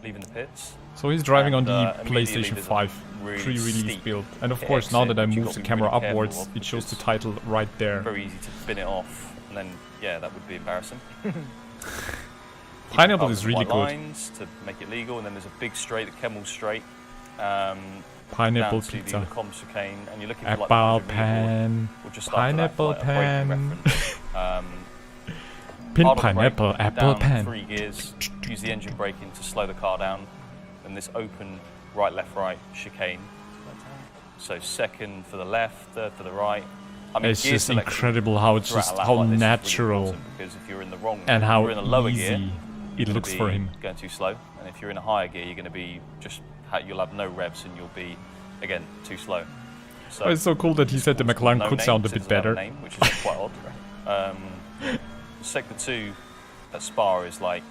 leaving the pits. So he's driving on And, the immediately PlayStation there's a 5 really pre-release steep build. And of pit course, now exit, that I which you've move got the to be camera really careful upwards, of it shows the because title right there. Very easy to bin it off, and then yeah, that would be embarrassing. Pineapple Up is the really white good. lines to make it legal, and then there's a big straight, the Kemmel straight. Pineapple down to pizza. the Comms chicane, and you're looking for like Apple the 100 meter board. pan. We'll just start Pineapple with that, like, a braking pan. reference. Pin hard on the pineapple, brake, apple down pan. 3 gears, use the engine braking to slow the car down, and this open right, left, right chicane. So second for the left, third for the right. I mean, It's gear just selection incredible how it's throughout just a lap how like this is really natural important, because if you're in the wrong, and if how you're in the lower gear, easy it you're looks gonna for be him. going too slow, and if you're in a higher gear, you're going to be you'll have no revs, and you'll be again too slow. So Oh, it's so cool that he said the it's called McLaren no could name, sound a so it bit doesn't have better. name, which is quite odd. Sector 2 at Spa is like,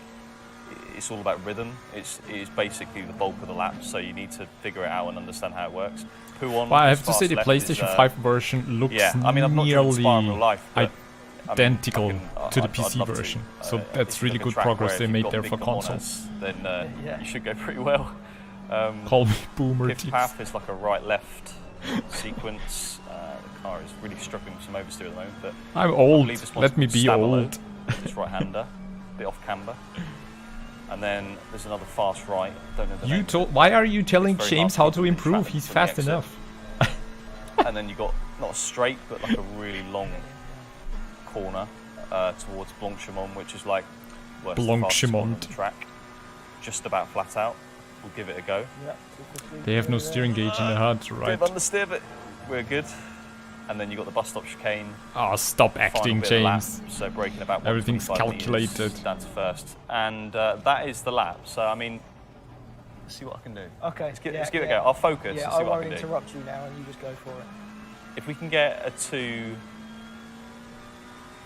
it's all about rhythm. It's basically the bulk of the lap, so you need to figure it out and understand how it works. Well, I have to say the PlayStation 5 version looks yeah, I mean, I've not driven Spa in real nearly life, but, I mean, identical to the I'd PC love version. to. So that's It's really like a good track progress where they if made you've there got for big consoles. corners, then you should go pretty well. Call me Fifth Boonatix. path is like a right-left sequence. The car is really struggling with some oversteer at the moment, but I'm I old. believe this one's Let me called be Stabilo, old. Just right-hander, bit off camber. And then there's another fast right. Don't know the name. Why are you telling It's very James hard how to to keep improve? traffic He's from the fast exit. enough. And then you got not a straight, but like a really long corner towards Blanchimont, which is like worst the fastest corner on the track. Just about flat out. We'll give it a go. They have no steering gauge in the HUD, right? Bit of understeer, but we're good. And then you got the bus stop chicane. Oh, stop acting, Final bit of the lap, James. so breaking about Everything's 125 meters calculated. down to first, and that is the lap. So I mean, let's see what I can do. Okay. Let's give it a go. I'll focus. Yeah, and see I what I won't can do. interrupt you now, and you just go for it. If we can get a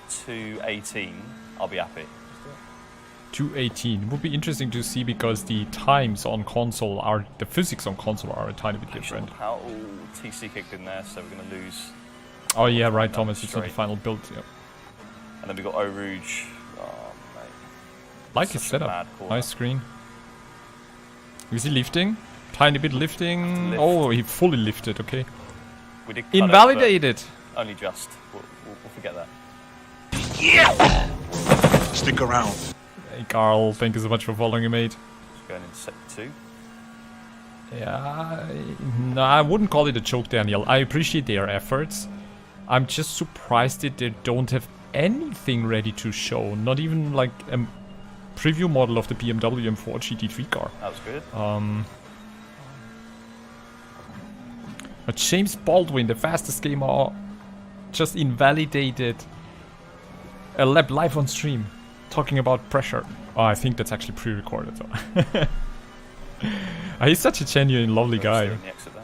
2:18, I'll be happy. 2:18. It would be interesting to see because the times on console the physics on console are a tiny bit different. How TC kicked in there, so we're going to lose. Oh yeah, right, No, Thomas. It's not the straight. final build. Yeah. And then we got Eau Rouge. Oh, mate. Like his Such a setup. mad corner. Nice screen. Is he lifting? Tiny bit lifting. Lift. Oh, he fully lifted. Okay. We did cut it, but Invalidated. only just. We'll forget that. Stick around. Hey, Carl, thank you so much for following me, mate. Just going into sector 2. Yeah, no, I wouldn't call it a choke, Daniel. I appreciate their efforts. I'm just surprised that they don't have anything ready to show. Not even like a preview model of the BMW M4 GT3 car. That was good. But James Baldwin, the fastest gamer, just invalidated a lap live on stream, talking about pressure. Oh, I think that's actually pre-recorded though. He's such a genuine, lovely guy. In the exit there.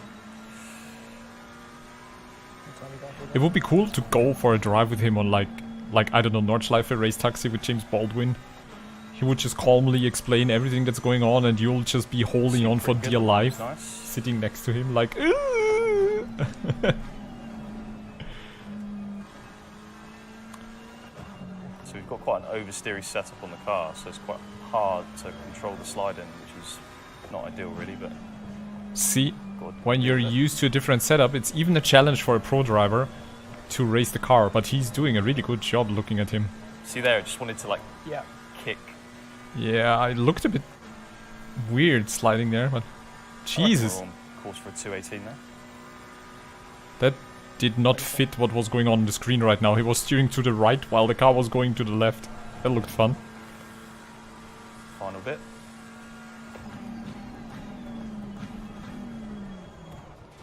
It would be cool to go for a drive with him on like I don't know, Nordschleife race taxi with James Baldwin. He would just calmly explain everything that's going on, and you'll just be holding on for dear life, Nice. sitting next to him like. So we've got quite an oversteery setup on the car, so it's quite hard to control the slide-in, which is not ideal really, but... See, God, when you're used to a different setup, it's even a challenge for a pro driver to race the car, but he's doing a really good job looking at him. See there, I just wanted to like Yeah. kick. Yeah, it looked a bit weird sliding there, but Jesus, I reckon we're on course for a 218 there. that did not fit what was going on the screen right now. He was steering to the right while the car was going to the left. That looked fun. Final bit.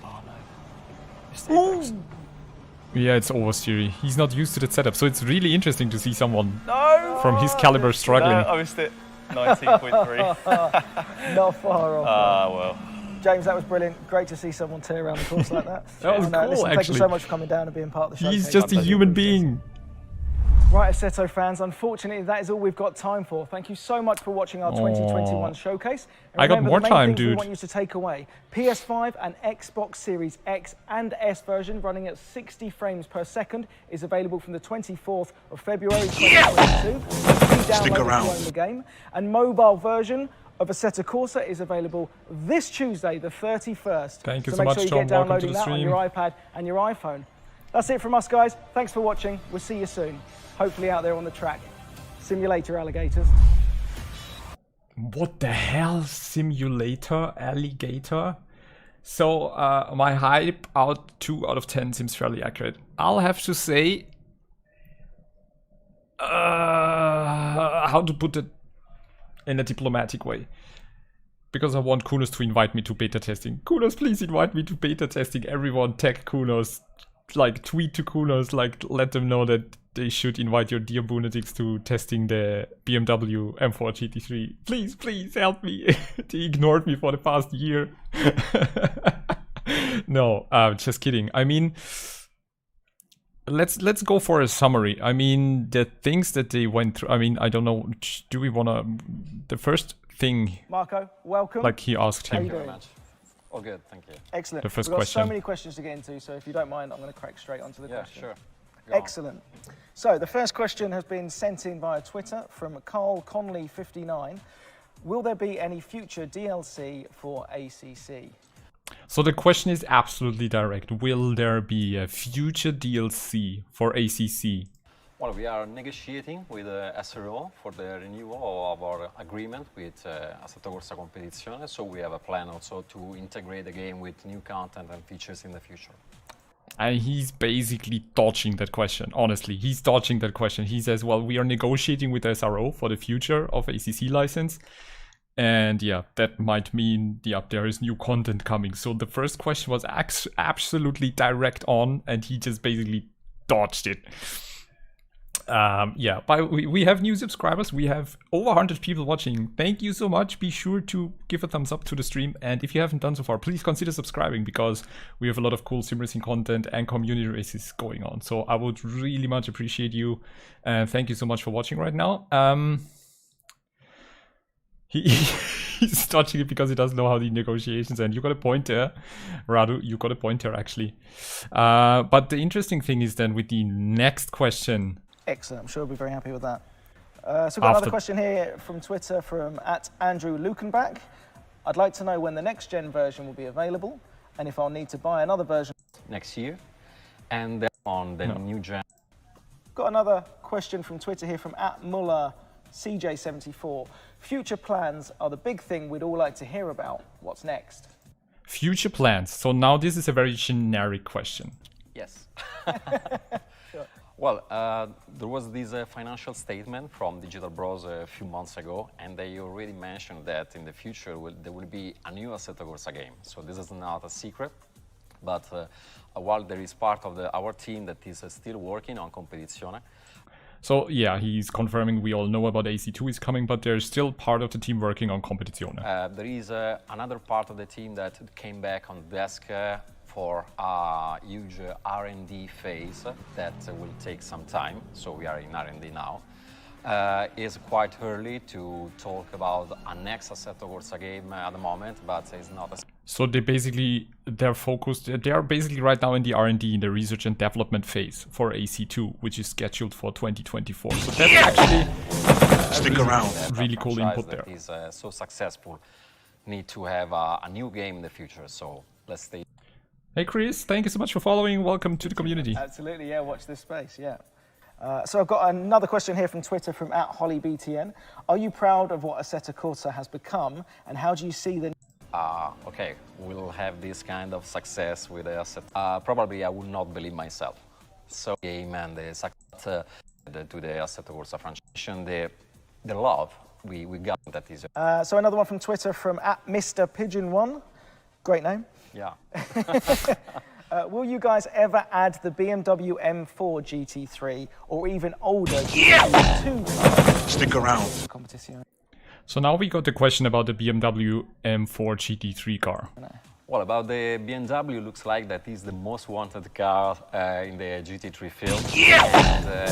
Oh no. Missed the apex. Yeah, it's oversteery. He's not used to that setup, so it's really interesting to see someone No! from his caliber struggling. I missed it. 19.3. Not far off. Ah, well. James, that was brilliant. Great to see someone tear around the course like that. That was And, cool, listen, thank you actually. so much for coming down and being part of the show. He's just a human being. Right, Assetto fans, unfortunately that is all we've got time for. Thank you so much for watching our 2021 showcase. And I got remember, more the main time, things we dude. want you to take away. PS5 and Xbox Series X and S version running at 60 frames per second is available from the 24th of February 2022. Stick around. The game. And mobile version of Assetto Corsa is available this Tuesday, the 31st. Thank you so so make much, sure you Tom. get Welcome to downloading the that on stream. your iPad and your iPhone. That's it from us, guys. Thanks for watching. We'll see you soon. Hopefully out there on the track. Simulator alligators. What the hell? Simulator alligator? So my hype 2 out of 10 seems fairly accurate. I'll have to say, how to put it in a diplomatic way, because I want Kunos to invite me to beta testing. Kunos, please invite me to beta testing. Everyone tag Kunos, like tweet to Kunos, like let them know that they should invite your dear Boonatix to testing the BMW M4 GT3. Please, please help me. They ignored me for the past year. No, just kidding. I mean, let's go for a summary. I mean, the things that they went through. I mean, I don't know. Do we wanna? The first thing. Marco, welcome. Like he asked How him. you doing? All good, thank you. Excellent. The first We've got question. so many questions to get into, so if you don't mind, I'm going to crack straight onto the Yeah, question. sure. Go on. Excellent. So the first question has been sent in via Twitter from Carl Conley59. Will there be any future DLC for ACC? So the question is absolutely direct. Will there be a future DLC for ACC? Well, we are negotiating with SRO for the renewal of our agreement with Assetto Corsa Competizione, so we have a plan also to integrate the game with new content and features in the future. And he's basically dodging that question. Honestly, he's dodging that question. He says, well, we are negotiating with SRO for the future of ACC license. And yeah, that might mean, yeah, there is new content coming. So the first question was absolutely direct on, and he just basically dodged it. Yeah, but we have new subscribers. We have over 100 people watching. Thank you so much. Be sure to give a thumbs up to the stream. And if you haven't done so far, please consider subscribing, because we have a lot of cool Simracing content and community races going on. So I would really much appreciate you. Thank you so much for watching right now. He's dodging it because he doesn't know how the negotiations end. You got a point there, Radu. You got a point there, actually. But the interesting thing is then with the next question. Excellent. I'm sure we'll be very happy with that. So we've got another question here from Twitter from @Andrew Lukenbach. I'd like to know when the next gen version will be available, and if I'll need to buy another version Next year, and then on the new gen. Got another question from Twitter here from @Muller CJ74. Future plans are the big thing we'd all like to hear about. What's next? Future plans. So now this is a very generic question. Yes. Sure. Well, there was this financial statement from Digital Bros a few months ago, and they already mentioned that in the future there will be a new Assetto Corsa game. So this is not a secret, but while there is part of our team that is still working on Competizione. So yeah, he's confirming we all know about AC2 is coming, but there's still part of the team working on Competizione. There is another part of the team that came back on the desk for a huge R&D phase that will take some time. So we are in R&D now. It's quite early to talk about a next Assetto Corsa game at the moment, but it's not a... So they're focused, they are basically right now in the R&D, in the research and development phase for AC2, which is scheduled for 2024. So that's actually Stick around. Really cool input that there. is so successful. Need to have a new game in the future, so let's stay. Hey Chris, thank you so much for following. Welcome to the community. Absolutely, yeah, watch this space, yeah. So I've got another question here from Twitter from @HollyBTN. Are you proud of what Assetto Corsa has become, and how do you see the... Okay, we'll have this kind of success with the asset. Probably I would not believe myself. So game and the success to the Assetto Corsa Franchise, the love we got, that is. So another one from Twitter from @MrPigeon1. Great name. Yeah. Will you guys ever add the BMW M4 GT3 or even older GT2 cars? Stick around. Competizione? So now we got the question about the BMW M4 GT3 car. Well, about the BMW, looks like that is the most wanted car in the GT3 field. And,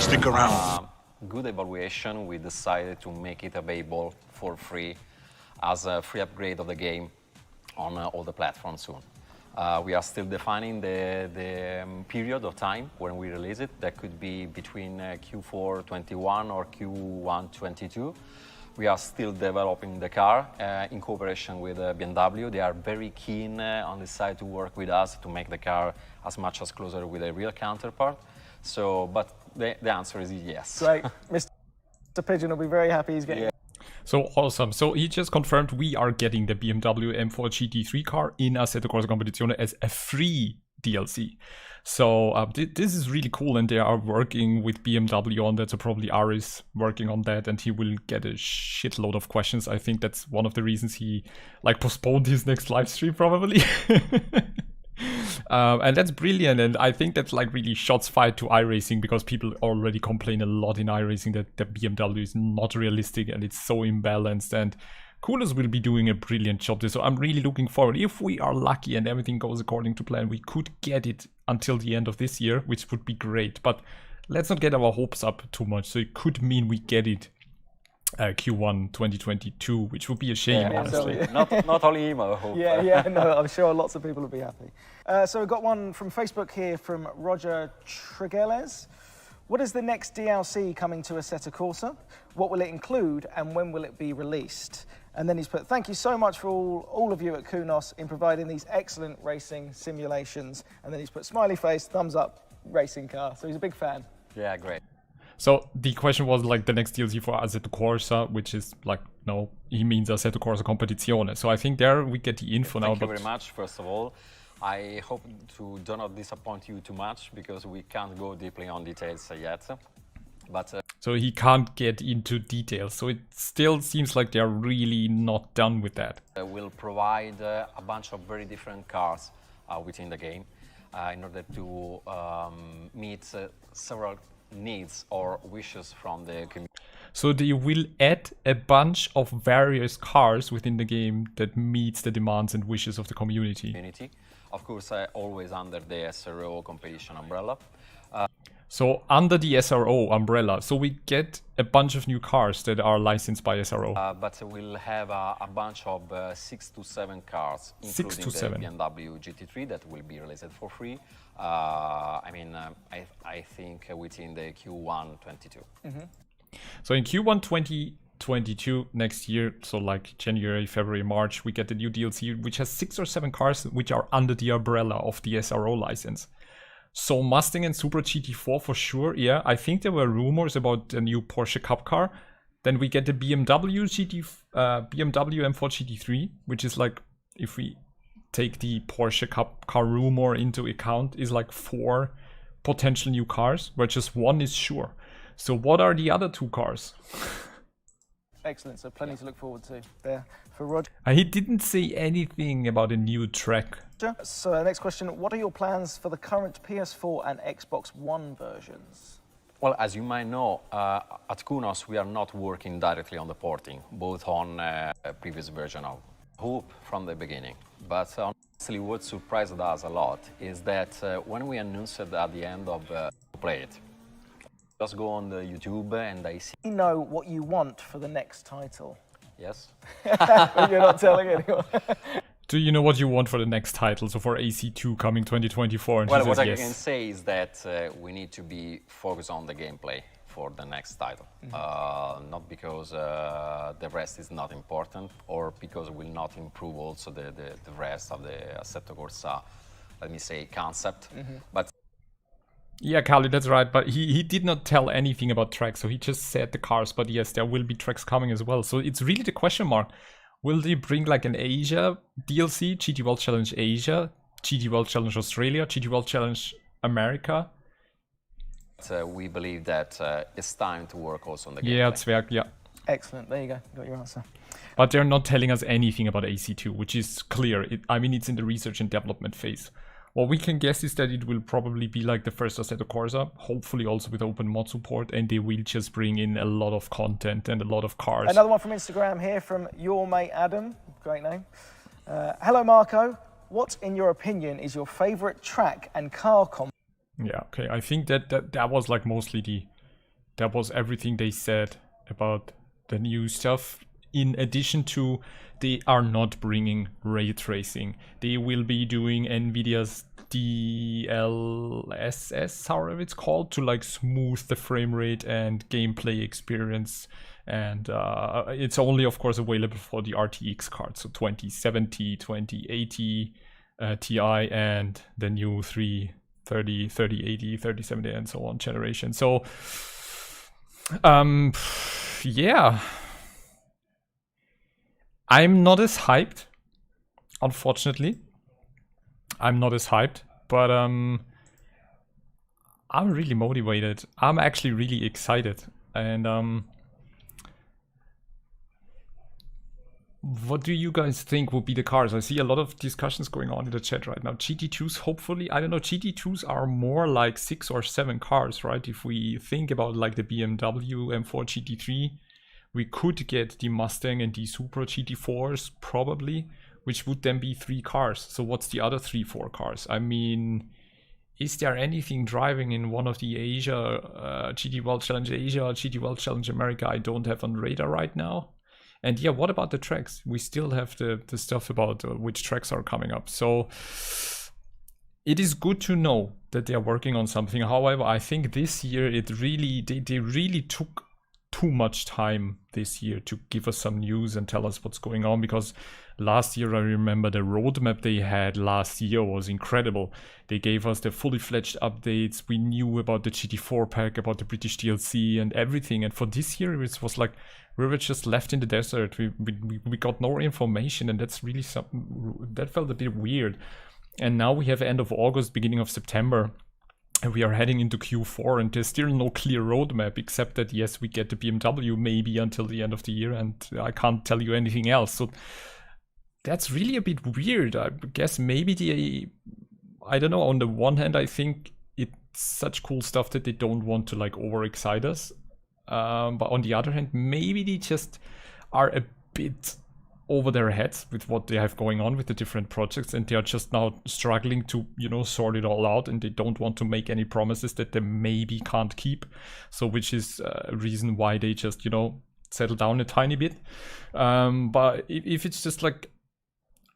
Stick around. Good evaluation, we decided to make it available for free as a free upgrade of the game on all the platforms soon. We are still defining the period of time when we release it. That could be between Q4 21 or Q1 22. We are still developing the car in cooperation with BMW. They are very keen on this side to work with us to make the car as much as closer with a real counterpart. So, but the answer is yes. Great. Mr. Pigeon will be very happy he's getting. Yeah. So awesome. So he just confirmed we are getting the BMW M4 GT3 car in Assetto Corsa Competizione as a free DLC. So this is really cool, and they are working with BMW on that. So probably Ari is working on that, and he will get a shitload of questions. I think that's one of the reasons he like postponed his next live stream probably. And that's brilliant, and I think that's like really shots fired to iRacing, because people already complain a lot in iRacing that the BMW is not realistic and it's so imbalanced, and Kunos will be doing a brilliant job there. So I'm really looking forward. If we are lucky and everything goes according to plan, we could get it until the end of this year, which would be great. But let's not get our hopes up too much. So it could mean we get it Q1 2022, which would be a shame, honestly. Not only him, I hope. No, I'm sure lots of people will be happy. So we've got one from Facebook here from Roger Tregeles. What is the next DLC coming to Assetto Corsa? What will it include, and when will it be released? And then he's put, thank you so much for all of you at Kunos in providing these excellent racing simulations. And then he's put smiley face, thumbs up, racing car. So he's a big fan. Yeah, great. So the question was like the next DLC for Assetto Corsa, which is like, no, he means Assetto Corsa Competizione. So I think there we get the info now. Thank you very much, first of all. I hope to do not disappoint you too much, because we can't go deeply on details yet. But so he can't get into details. So it still seems like they're really not done with that. we'll provide a bunch of very different cars within the game in order to meet several needs or wishes from the community. So they will add a bunch of various cars within the game that meets the demands and wishes of the community. Of course, always under the SRO competition umbrella. So under the SRO umbrella, so we get a bunch of new cars that are licensed by SRO. But we'll have a bunch of 6 to 7 cars, including the BMW GT3 that will be released for free. I think within the Q1 22. Mm-hmm. So in Q1 2022 next year, so like January, February, March, we get the new DLC, which has 6 or 7 cars which are under the umbrella of the SRO license. So Mustang and Supra GT4 for sure, yeah. I think there were rumors about the new Porsche Cup car. Then we get the BMW M4 GT3, which is like, if we take the Porsche Cup car rumor into account, is like 4 potential new cars, where just one is sure. So what are the other 2 cars? Excellent, so plenty to look forward to there for Roger. He didn't say anything about a new track. So next question, what are your plans for the current PS4 and Xbox One versions? Well, as you might know, at Kunos we are not working directly on the porting, both on a previous version of Hope from the beginning. But honestly, what surprised us a lot is that when we announced it at the end of Play It, just go on the YouTube and I see... You know what you want for the next title. Yes. But you're not telling anyone. Do you know what you want for the next title? So for AC2 coming 2024? And well, she what says I yes. can say is that we need to be focused on the gameplay for the next title. Mm-hmm. Not because the rest is not important, or because it will not improve also the rest of the Assetto Corsa, let me say, concept. Mm-hmm. But yeah, Kali, that's right. But he did not tell anything about tracks. So he just said the cars. But yes, there will be tracks coming as well. So it's really the question mark. Will they bring like an Asia DLC, GT World Challenge Asia, GT World Challenge Australia, GT World Challenge America? We believe that it's time to work also on the gameplay. Yeah, Zwerg, yeah. Excellent, there you go, got your answer. But they're not telling us anything about AC2, which is clear. It's in the research and development phase. What we can guess is that it will probably be like the first Assetto Corsa, hopefully also with open mod support, and they will just bring in a lot of content and a lot of cars. Another one from Instagram here from your mate Adam, great name. Hello Marco, what in your opinion is your favourite track and car comp? Yeah, okay, I think that was like mostly that was everything they said about the new stuff. in addition to, they are not bringing ray tracing. They will be doing NVIDIA's DLSS, however it's called, to like smooth the frame rate and gameplay experience. And it's only, of course, available for the RTX cards, so 2070, 2080 Ti, and the new 3080, 3070, and so on generation. So, yeah. I'm not as hyped, unfortunately. I'm not as hyped, but I'm really motivated. I'm actually really excited. And what do you guys think will be the cars? I see a lot of discussions going on in the chat right now. GT2s, hopefully, I don't know, GT2s are more like 6 or 7 cars, right? If we think about like the BMW M4 GT3, we could get the Mustang and the Supra GT4s probably, which would then be 3 cars. So what's the other 3-4 cars? I mean, is there anything driving in one of the Asia, GT World Challenge Asia, GT World Challenge America I don't have on radar right now? And yeah, what about the tracks? We still have the stuff about which tracks are coming up. So it is good to know that they are working on something. However, I think this year they really took too much time this year to give us some news and tell us what's going on, because last year I remember the roadmap they had last year was incredible. They gave us the fully fledged updates. We knew about the GT4 pack, about the British DLC and everything. And for this year it was like we were just left in the desert. We got no information, and that's really that felt a bit weird. And now we have end of August, beginning of September, and we are heading into Q4, and there's still no clear roadmap, except that yes, we get the BMW maybe until the end of the year, and I can't tell you anything else. So that's really a bit weird. I guess maybe I don't know, on the one hand I think it's such cool stuff that they don't want to like overexcite us. But on the other hand, maybe they just are a bit over their heads with what they have going on with the different projects, and they are just now struggling to, sort it all out, and they don't want to make any promises that they maybe can't keep. So which is a reason why they just, settle down a tiny bit. But if it's just like,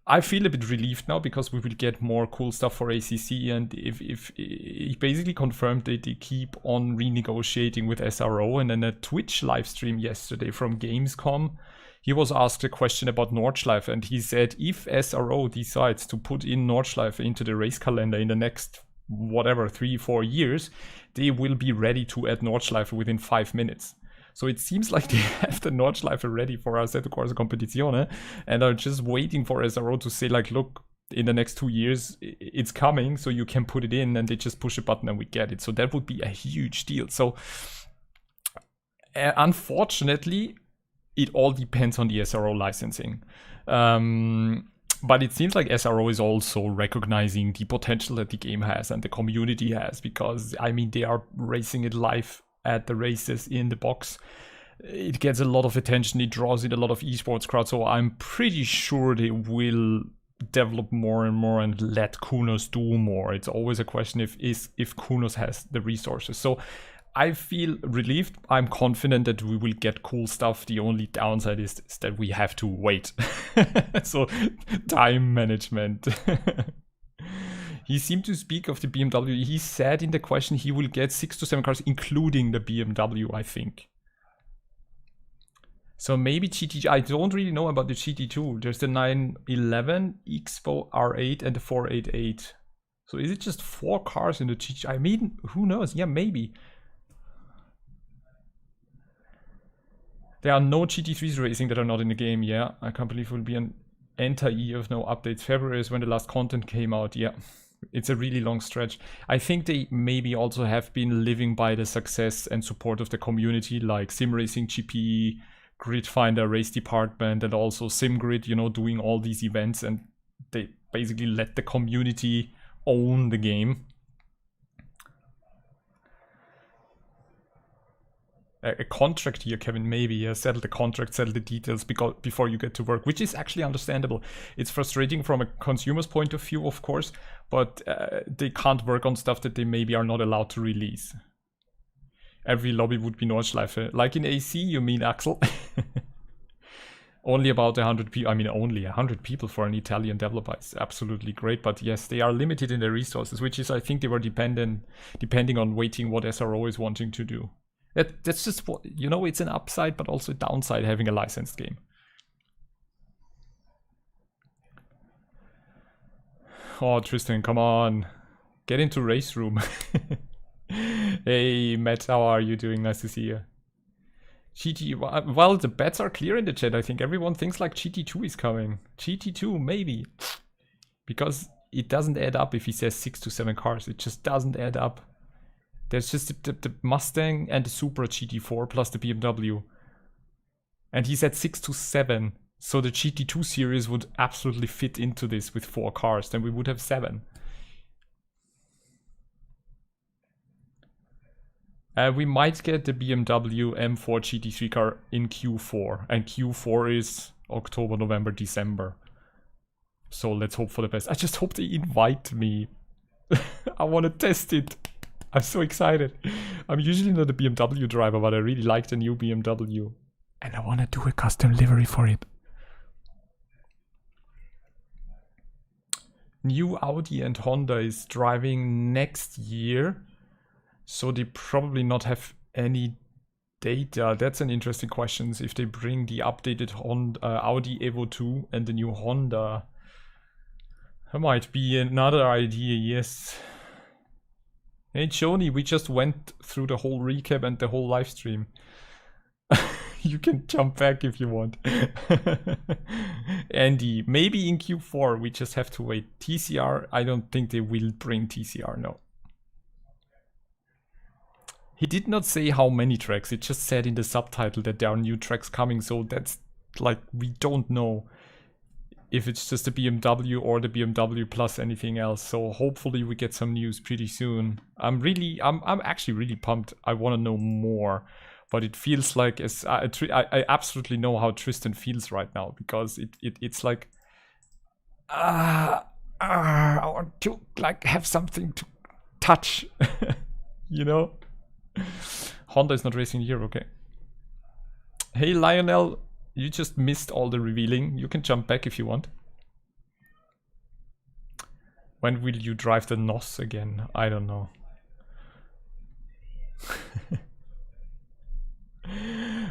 I feel a bit relieved now because we will get more cool stuff for ACC, and if he basically confirmed that they keep on renegotiating with SRO. And then a Twitch live stream yesterday from Gamescom, he was asked a question about Nordschleife, and he said if SRO decides to put in Nordschleife into the race calendar in the next 3-4 years, they will be ready to add Nordschleife within 5 minutes. So it seems like they have the Nordschleife ready for Assetto Corsa Competizione, and are just waiting for SRO to say like, look, in the next 2 years it's coming, so you can put it in, and they just push a button and we get it. So that would be a huge deal. So unfortunately, it all depends on the SRO licensing. But it seems like SRO is also recognizing the potential that the game has and the community has, because I mean, they are racing it live at the races in the box. It gets a lot of attention, it draws in a lot of esports crowd, so I'm pretty sure they will develop more and more and let Kunos do more. It's always a question if Kunos has the resources. So I feel relieved. I'm confident that we will get cool stuff. The only downside is that we have to wait. So time management. He seemed to speak of the BMW. He said in the question he will get 6 to 7 cars, including the BMW, I think. So maybe GT. I don't really know about the GT2. There's the 911, Expo R8, and the 488. So is it just 4 cars in the GT? I mean, who knows? Yeah, maybe. There are no GT3s racing that are not in the game. Yeah, I can't believe it will be an entire year of no updates. February is when the last content came out. Yeah. It's a really long stretch. I think they maybe also have been living by the success and support of the community, like Simracing GP, Grid Finder, Race Department, and also SimGrid, doing all these events, and they basically let the community own the game. A contract here, Kevin, maybe, settle the contract, settle the details before you get to work, which is actually understandable. It's frustrating from a consumer's point of view, of course, but they can't work on stuff that they maybe are not allowed to release. Every lobby would be Nordschleife. Like in AC, you mean, Axel? Only about 100 people. I mean, only 100 people for an Italian developer is absolutely great. But yes, they are limited in their resources, which is, I think, they were depending on waiting what SRO is wanting to do. That's just what, you know, it's an upside, but also a downside having a licensed game. Oh, Tristan, come on. Get into race room. Hey, Matt, how are you doing? Nice to see you. GT, well, the bets are clear in the chat. I think everyone thinks like GT2 is coming. GT2, maybe. Because it doesn't add up if he says 6 to 7 cars. It just doesn't add up. There's just the Mustang and the Supra GT4 plus the BMW. And he said 6 to 7. So the GT2 series would absolutely fit into this with 4 cars. Then we would have 7. We might get the BMW M4 GT3 car in Q4. And Q4 is October, November, December. So let's hope for the best. I just hope they invite me. I want to test it. I'm so excited. I'm usually not a BMW driver, but I really like the new BMW. And I want to do a custom livery for it. New Audi and Honda is driving next year. So they probably not have any data. That's an interesting question. If they bring the updated Honda, Audi Evo 2 and the new Honda, that might be another idea, yes. Hey Joni, we just went through the whole recap and the whole live stream. You can jump back if you want. Andy, maybe in Q4, we just have to wait. TCR, I don't think they will bring TCR, no. He did not say how many tracks, it just said in the subtitle that there are new tracks coming, so that's like, we don't know if it's just the BMW or the BMW plus anything else, so hopefully we get some news pretty soon. I'm actually really pumped, I want to know more, but it feels like, as I absolutely know how Tristan feels right now, because it's like, I want to like have something to touch, you know? Honda is not racing here, okay. Hey Lionel, you just missed all the revealing. You can jump back if you want. When will you drive the NOS again? I don't know.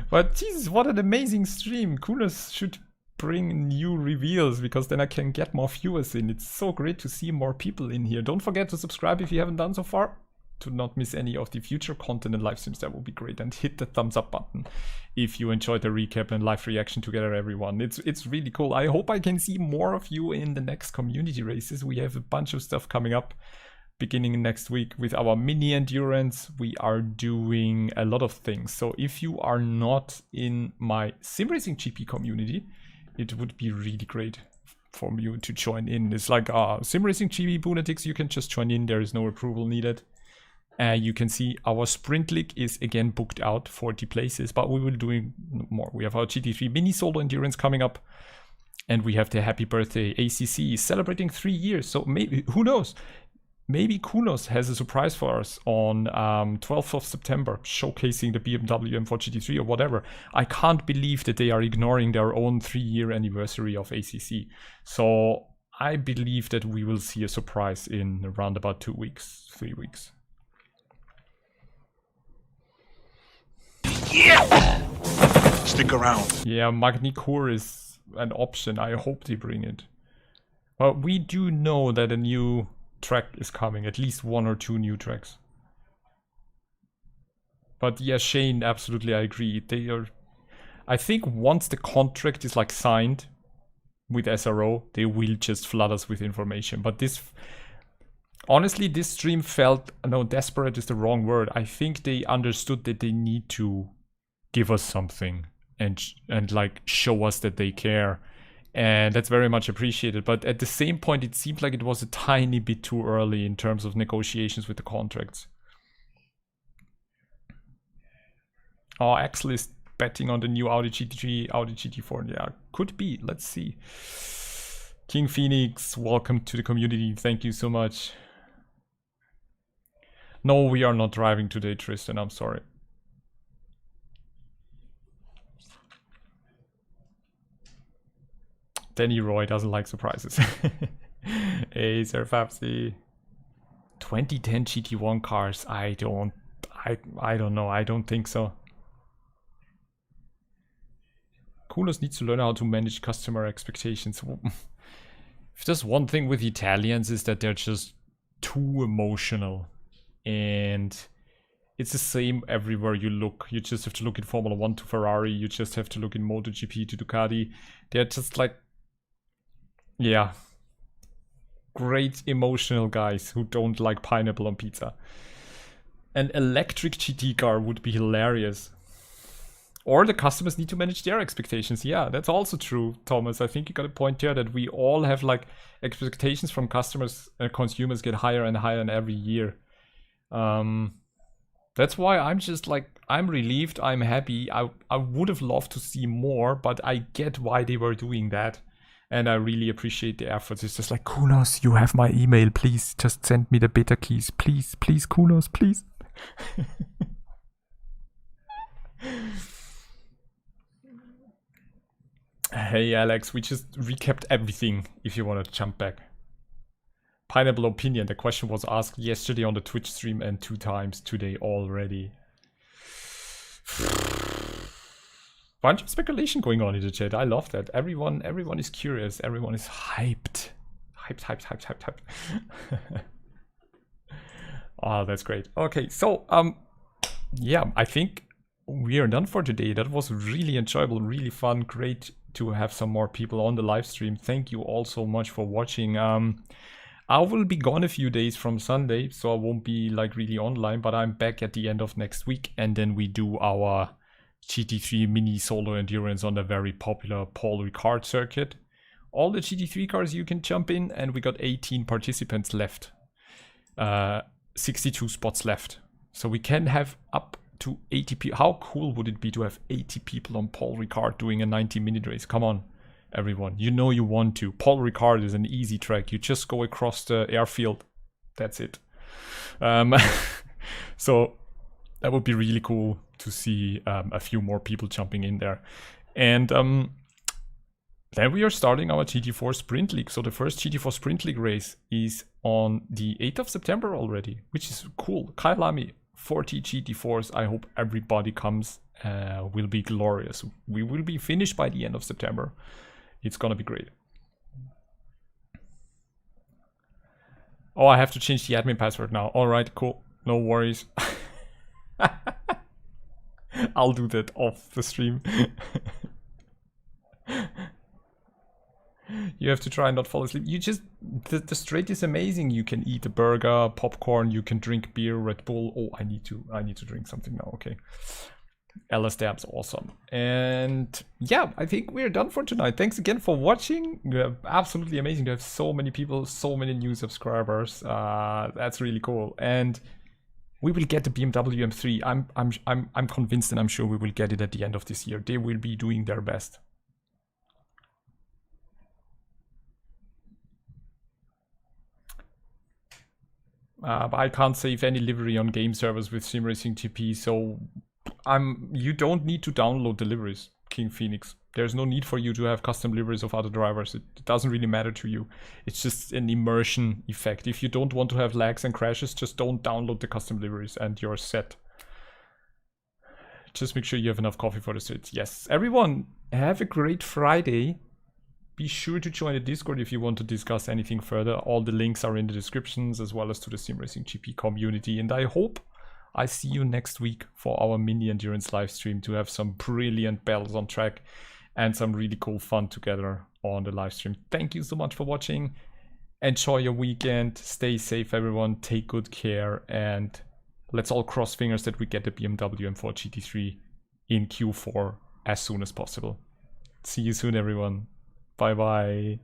But Jesus, what an amazing stream. Kunos should bring new reveals, because then I can get more viewers in. It's so great to see more people in here. Don't forget to subscribe if you haven't done so far, to not miss any of the future content and live streams. That would be great. And hit the thumbs up button if you enjoyed the recap and live reaction together, everyone. It's really cool. I hope I can see more of you in the next community races. We have a bunch of stuff coming up beginning next week with our mini endurance. We are doing a lot of things. So if you are not in my Simracing GP community, it would be really great for you to join in. It's like Simracing GP Boonatix, you can just join in. There is no approval needed. You can see our Sprint League is again booked out 40 places, but we will be doing more. We have our GT3 mini solo endurance coming up, and we have the happy birthday ACC celebrating 3 years. So maybe, who knows? Maybe Kunos has a surprise for us on 12th of September, showcasing the BMW M4 GT3 or whatever. I can't believe that they are ignoring their own 3-year anniversary of ACC. So I believe that we will see a surprise in around about 2 weeks, 3 weeks. Yeah! Stick around. Yeah, Magny-Cours is an option. I hope they bring it. Well, we do know that a new track is coming. At least 1 or 2 new tracks. But yeah, Shane, absolutely, I agree. They are... I think once the contract is like signed with SRO, they will just flood us with information. But this... Honestly, this stream felt... No, desperate is the wrong word. I think they understood that they need to give us something and like show us that they care, and that's very much appreciated. But at the same point, it seemed like it was a tiny bit too early in terms of negotiations with the contracts. Oh, Axel is betting on the new Audi GT3, Audi GT4. Yeah, could be. Let's see. King Phoenix, welcome to the community. Thank you so much. No, we are not driving today, Tristan. I'm sorry. Danny Roy doesn't like surprises. Hey, Sir Fabsy. 2010 GT1 cars. I don't know. I don't think so. Kunos needs to learn how to manage customer expectations. If there's one thing with Italians is that they're just too emotional. And it's the same everywhere you look. You just have to look in Formula 1 to Ferrari. You just have to look in MotoGP to Ducati. They're just like, yeah, great emotional guys who don't like pineapple on pizza. An electric GT car would be hilarious. Or the customers need to manage their expectations. Yeah, that's also true, Thomas. I think you got a point there that we all have like expectations from customers and consumers get higher and higher in every year. That's why I'm just like, I'm relieved, I'm happy. I would have loved to see more, but I get why they were doing that. And I really appreciate the efforts. It's just like, Kunos, you have my email. Please just send me the beta keys. Please, please, Kunos, please. Hey, Alex, we just recapped everything if you want to jump back. Pineapple opinion. The question was asked yesterday on the Twitch stream and 2 times today already. Bunch of speculation going on in the chat. I love that. Everyone is curious. Everyone is hyped. Hyped. Oh, that's great. Okay, so yeah, I think we are done for today. That was really enjoyable, really fun. Great to have some more people on the live stream. Thank you all so much for watching. I will be gone a few days from Sunday, so I won't be like really online, but I'm back at the end of next week, and then we do our GT3 mini solo endurance on the very popular Paul Ricard circuit. All the GT3 cars you can jump in, and we got 18 participants left. 62 spots left. So we can have up to 80 people. How cool would it be to have 80 people on Paul Ricard doing a 90-minute race? Come on, everyone. You know you want to. Paul Ricard is an easy track. You just go across the airfield. That's it. So that would be really cool to see a few more people jumping in there. And then we are starting our GT4 Sprint League. So the first GT4 Sprint League race is on the 8th of September already, which is cool. Kyle Lamy, 40 GT4s. I hope everybody comes. Will be glorious. We will be finished by the end of September. It's gonna be great. Oh, I have to change the admin password now. All right, cool. No worries. I'll do that off the stream. You have to try and not fall asleep. You just, the straight is amazing. You can eat a burger, popcorn, you can drink beer, Red Bull. Oh, I need to drink something now, okay. LS Dab's awesome. And yeah, I think we're done for tonight. Thanks again for watching. You're absolutely amazing to have so many people, so many new subscribers. That's really cool. And we will get the BMW M3. I'm convinced, and I'm sure we will get it at the end of this year. They will be doing their best. But I can't save any livery on game servers with Simracing TP, so you don't need to download the liveries, King Phoenix. There's no need for you to have custom liveries of other drivers. It doesn't really matter to you. It's just an immersion effect. If you don't want to have lags and crashes, just don't download the custom liveries and you're set. Just make sure you have enough coffee for the streets. Yes, everyone, have a great Friday. Be sure to join the Discord if you want to discuss anything further. All the links are in the descriptions, as well as to the Simracing GP community. And I hope I see you next week for our mini endurance live stream to have some brilliant battles on track and some really cool fun together on the live stream. Thank you so much for watching. Enjoy your weekend. Stay safe, everyone. Take good care. And let's all cross fingers that we get the BMW M4 GT3 in Q4 as soon as possible. See you soon, everyone. Bye bye.